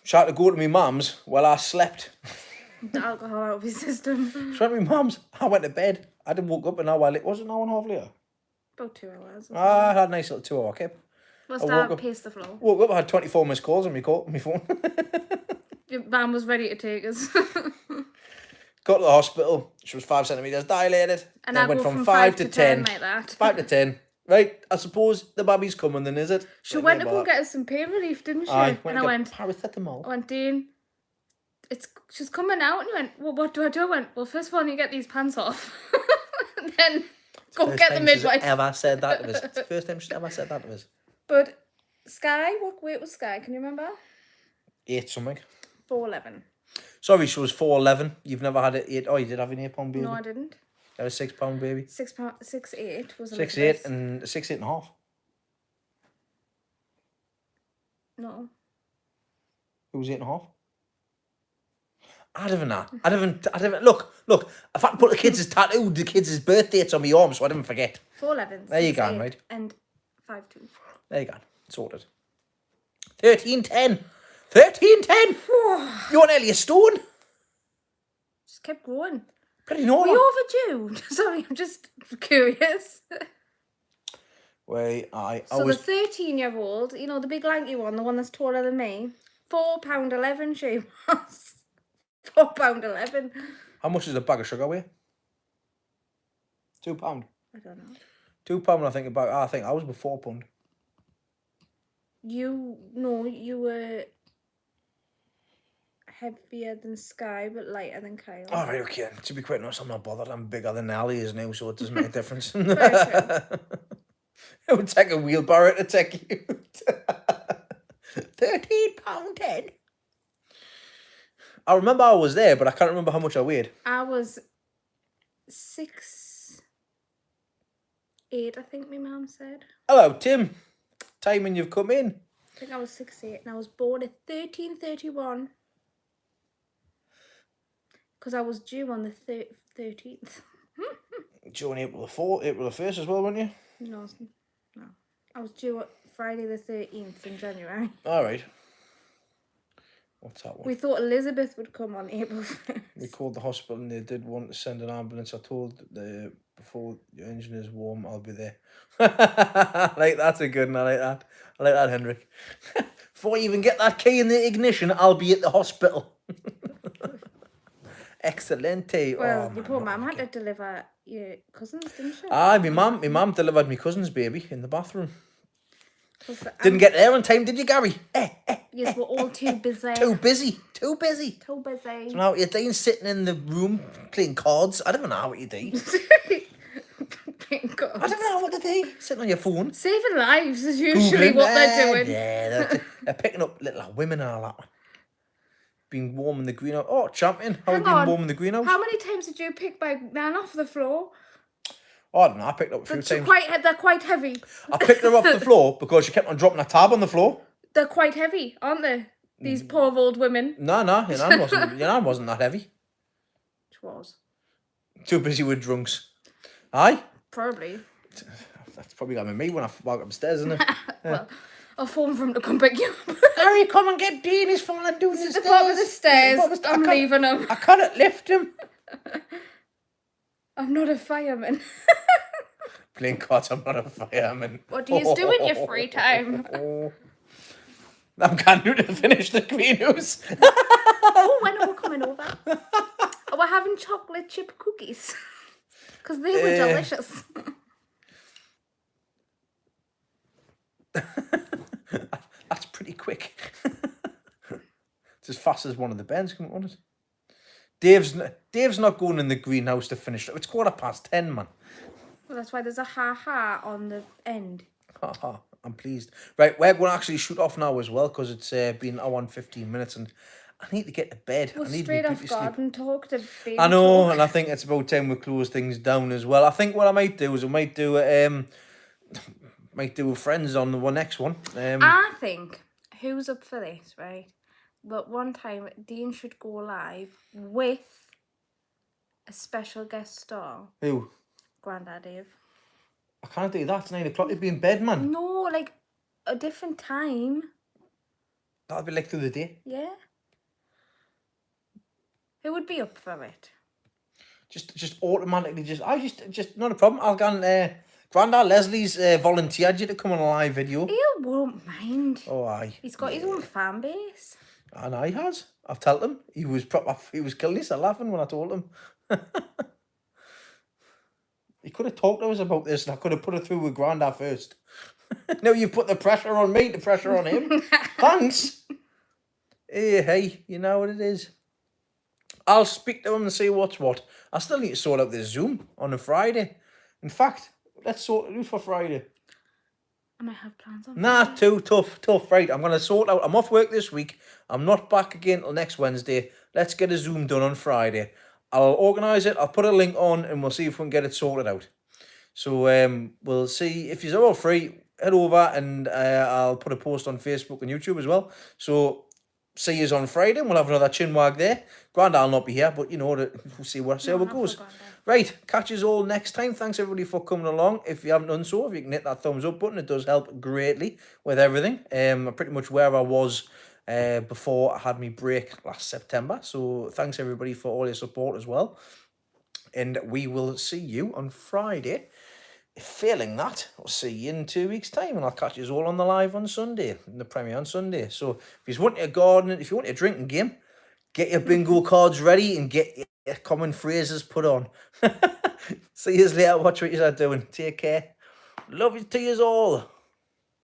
S1: She had to go to my mum's while I slept.
S2: The alcohol out of his system.
S1: She went to my mum's. I went to bed. I didn't woke up an hour later. Was it an hour and a half later?
S2: About 2 hours.
S1: I had a nice little 2 hour kip.
S2: Must have paced the floor.
S1: Woke up, I had 24 missed calls on my phone.
S2: Your man was ready to take us.
S1: Got to the hospital. She was 5 centimetres dilated.
S2: And
S1: then
S2: I
S1: went
S2: from 5 to 10 like that.
S1: 5 to 10. Right, I suppose the baby's coming then, is it?
S2: She went to go get us some pain relief, didn't she?
S1: Aye,
S2: and I went,
S1: paracetamol.
S2: I went, Dean, she's coming out. And he went, well, what do I do? I went, well, first of all, you get these pants off. And then go get the midwife.
S1: Ever said that to us. It's the first time she's ever said that to us.
S2: But Sky, what weight was Sky? Can you remember?
S1: 8 something.
S2: 4'11".
S1: Sorry, she was 4'11". You've never had an 8. Oh, you did have an 8-pound baby?
S2: No, I didn't.
S1: You had a 6-pound baby?
S2: 6'8" was
S1: 6'8" and 6'8 and a half.
S2: No.
S1: Who was 8 and a half? I don't know. Look, if I put the kids' tattoo, the kids' birth dates on my arm so I didn't forget.
S2: 4'11".
S1: There you go, right?
S2: And 5'2".
S1: There you go. Sorted. 13'10". 13'10". You're nearly a stone.
S2: Just kept growing.
S1: Pretty normal.
S2: Were you overdue? Sorry, I'm just curious.
S1: Wait, I
S2: So
S1: was...
S2: the 13-year-old, you know, the big lanky one, the one that's taller than me, £4.11 she was. £4.11.
S1: How much is a bag of sugar weigh? £2.
S2: I don't know.
S1: £2 I think about... I think I was with £4.
S2: You were heavier than Sky, but lighter than Kyle.
S1: All right, okay. To be quite honest, I'm not bothered. I'm bigger than Ali is now, so it doesn't make a difference. It would take a wheelbarrow to take you. £13.10. I remember I was there, but I can't remember how much I weighed.
S2: I was 6'8", I think my mum said.
S1: Hello, Tim. Timing you've come in.
S2: I think I was 6'8", and I was born at 1331. Because I was due on the 13th.
S1: Due on April the 4th, April the 1st as well, weren't you?
S2: No. I was due on Friday the 13th in January.
S1: All right. What's that one?
S2: We thought Elizabeth would come on April 1st.
S1: We called the hospital and they did want to send an ambulance. I told before your engine is warm, I'll be there. Like, that's a good one. I like that. I like that, Henrik. Before you even get that key in the ignition, I'll be at the hospital. Excelente.
S2: Well,
S1: Oh,
S2: your poor mum had to deliver your cousins, didn't she?
S1: Aye, my mum delivered my cousin's baby in the bathroom. Didn't
S2: Um,
S1: get there on time, did you, Gary?
S2: Yes, we're all too busy.
S1: Too busy.
S2: Too busy.
S1: So now you're doing sitting in the room playing cards. I don't know what you do.
S2: Thank God.
S1: I don't know what to do. Sitting on your phone.
S2: Saving lives is usually what they're doing.
S1: Yeah, they're picking up little women and all that. Been warming the greenhouse. Oh, champion. How have you been warming the greenhouse?
S2: How many times did you pick my man off the floor?
S1: Oh, I don't know. I picked up a few times.
S2: They're quite heavy.
S1: I picked her off the floor because she kept on dropping a tab on the floor.
S2: They're quite heavy, aren't they? These poor old women.
S1: No, your nan wasn't that heavy.
S2: Which was?
S1: Too busy with drunks. Aye?
S2: Probably.
S1: That's probably got me when I walk upstairs, isn't it?
S2: Well, I'll phone for him to come pick you up.
S1: Harry, come and get Dean. He's falling down the stairs.
S2: The top of the stairs. I'm leaving him.
S1: I can't lift him.
S2: I'm not a fireman.
S1: Playing cards, I'm not a fireman.
S2: What do you do in your free time?
S1: I'm going to finish the greenhouse.
S2: Oh, when are we coming over? Oh, we're having chocolate chip cookies. Because they were delicious.
S1: That's pretty quick. It's as fast as one of the bends, wasn't it? Dave's not going in the greenhouse to finish. It's 10:15, man.
S2: Well, that's why there's a ha-ha on the end.
S1: Haha, I'm pleased. Right, we're going to actually shoot off now as well because it's been an hour and 15 minutes and I need to get to bed.
S2: Well,
S1: I need
S2: straight
S1: to
S2: off garden talk to baby
S1: I know,
S2: talk.
S1: and I think it's about time we close things down as well. I think what I might do is might do with friends on the next one.
S2: I think who's up for this, right? But one time Dean should go live with a special guest star.
S1: Who?
S2: Grandad Dave.
S1: I can't do that. It's 9 o'clock. You'd be in bed, man.
S2: No, like a different time.
S1: That'll be like through the day.
S2: Yeah. Who would be up for it?
S1: Just automatically, just not a problem. I'll go and Grandad Leslie's volunteered you to come on a live video.
S2: He won't mind.
S1: Oh, aye.
S2: He's got his own fan base.
S1: And I has. I've told him. He was killing himself laughing when I told him. He could have talked to us about this and I could have put it through with Grandad first. Now you've put the pressure on me, the pressure on him. Thanks. Hey, you know what it is. I'll speak to him and see what's what. I still need to sort out this Zoom on a Friday. In fact, let's sort it out for Friday.
S2: I might have plans on
S1: Nah,
S2: Friday.
S1: too tough. Right, I'm going to sort out. I'm off work this week. I'm not back again till next Wednesday. Let's get a Zoom done on Friday. I'll organise it. I'll put a link on and we'll see if we can get it sorted out. So we'll see. If you're all free, head over and I'll put a post on Facebook and YouTube as well. So see you on Friday. We'll have another chinwag there. Grandad will not be here, but you know, we'll see how it goes. Right, catch us all next time. Thanks everybody for coming along. If you haven't done so, if you can hit that thumbs up button, it does help greatly with everything. I'm pretty much where I was before I had my break last September. So thanks everybody for all your support as well. And we will see you on Friday failing that, I'll see you in 2 weeks' time, and I'll catch you all on the live on Sunday, in the premiere on Sunday. So if you want your gardening, if you want your drinking game, get your bingo cards ready and get your common phrases put on. See you later. Watch what you're doing. Take care. Love you to you all.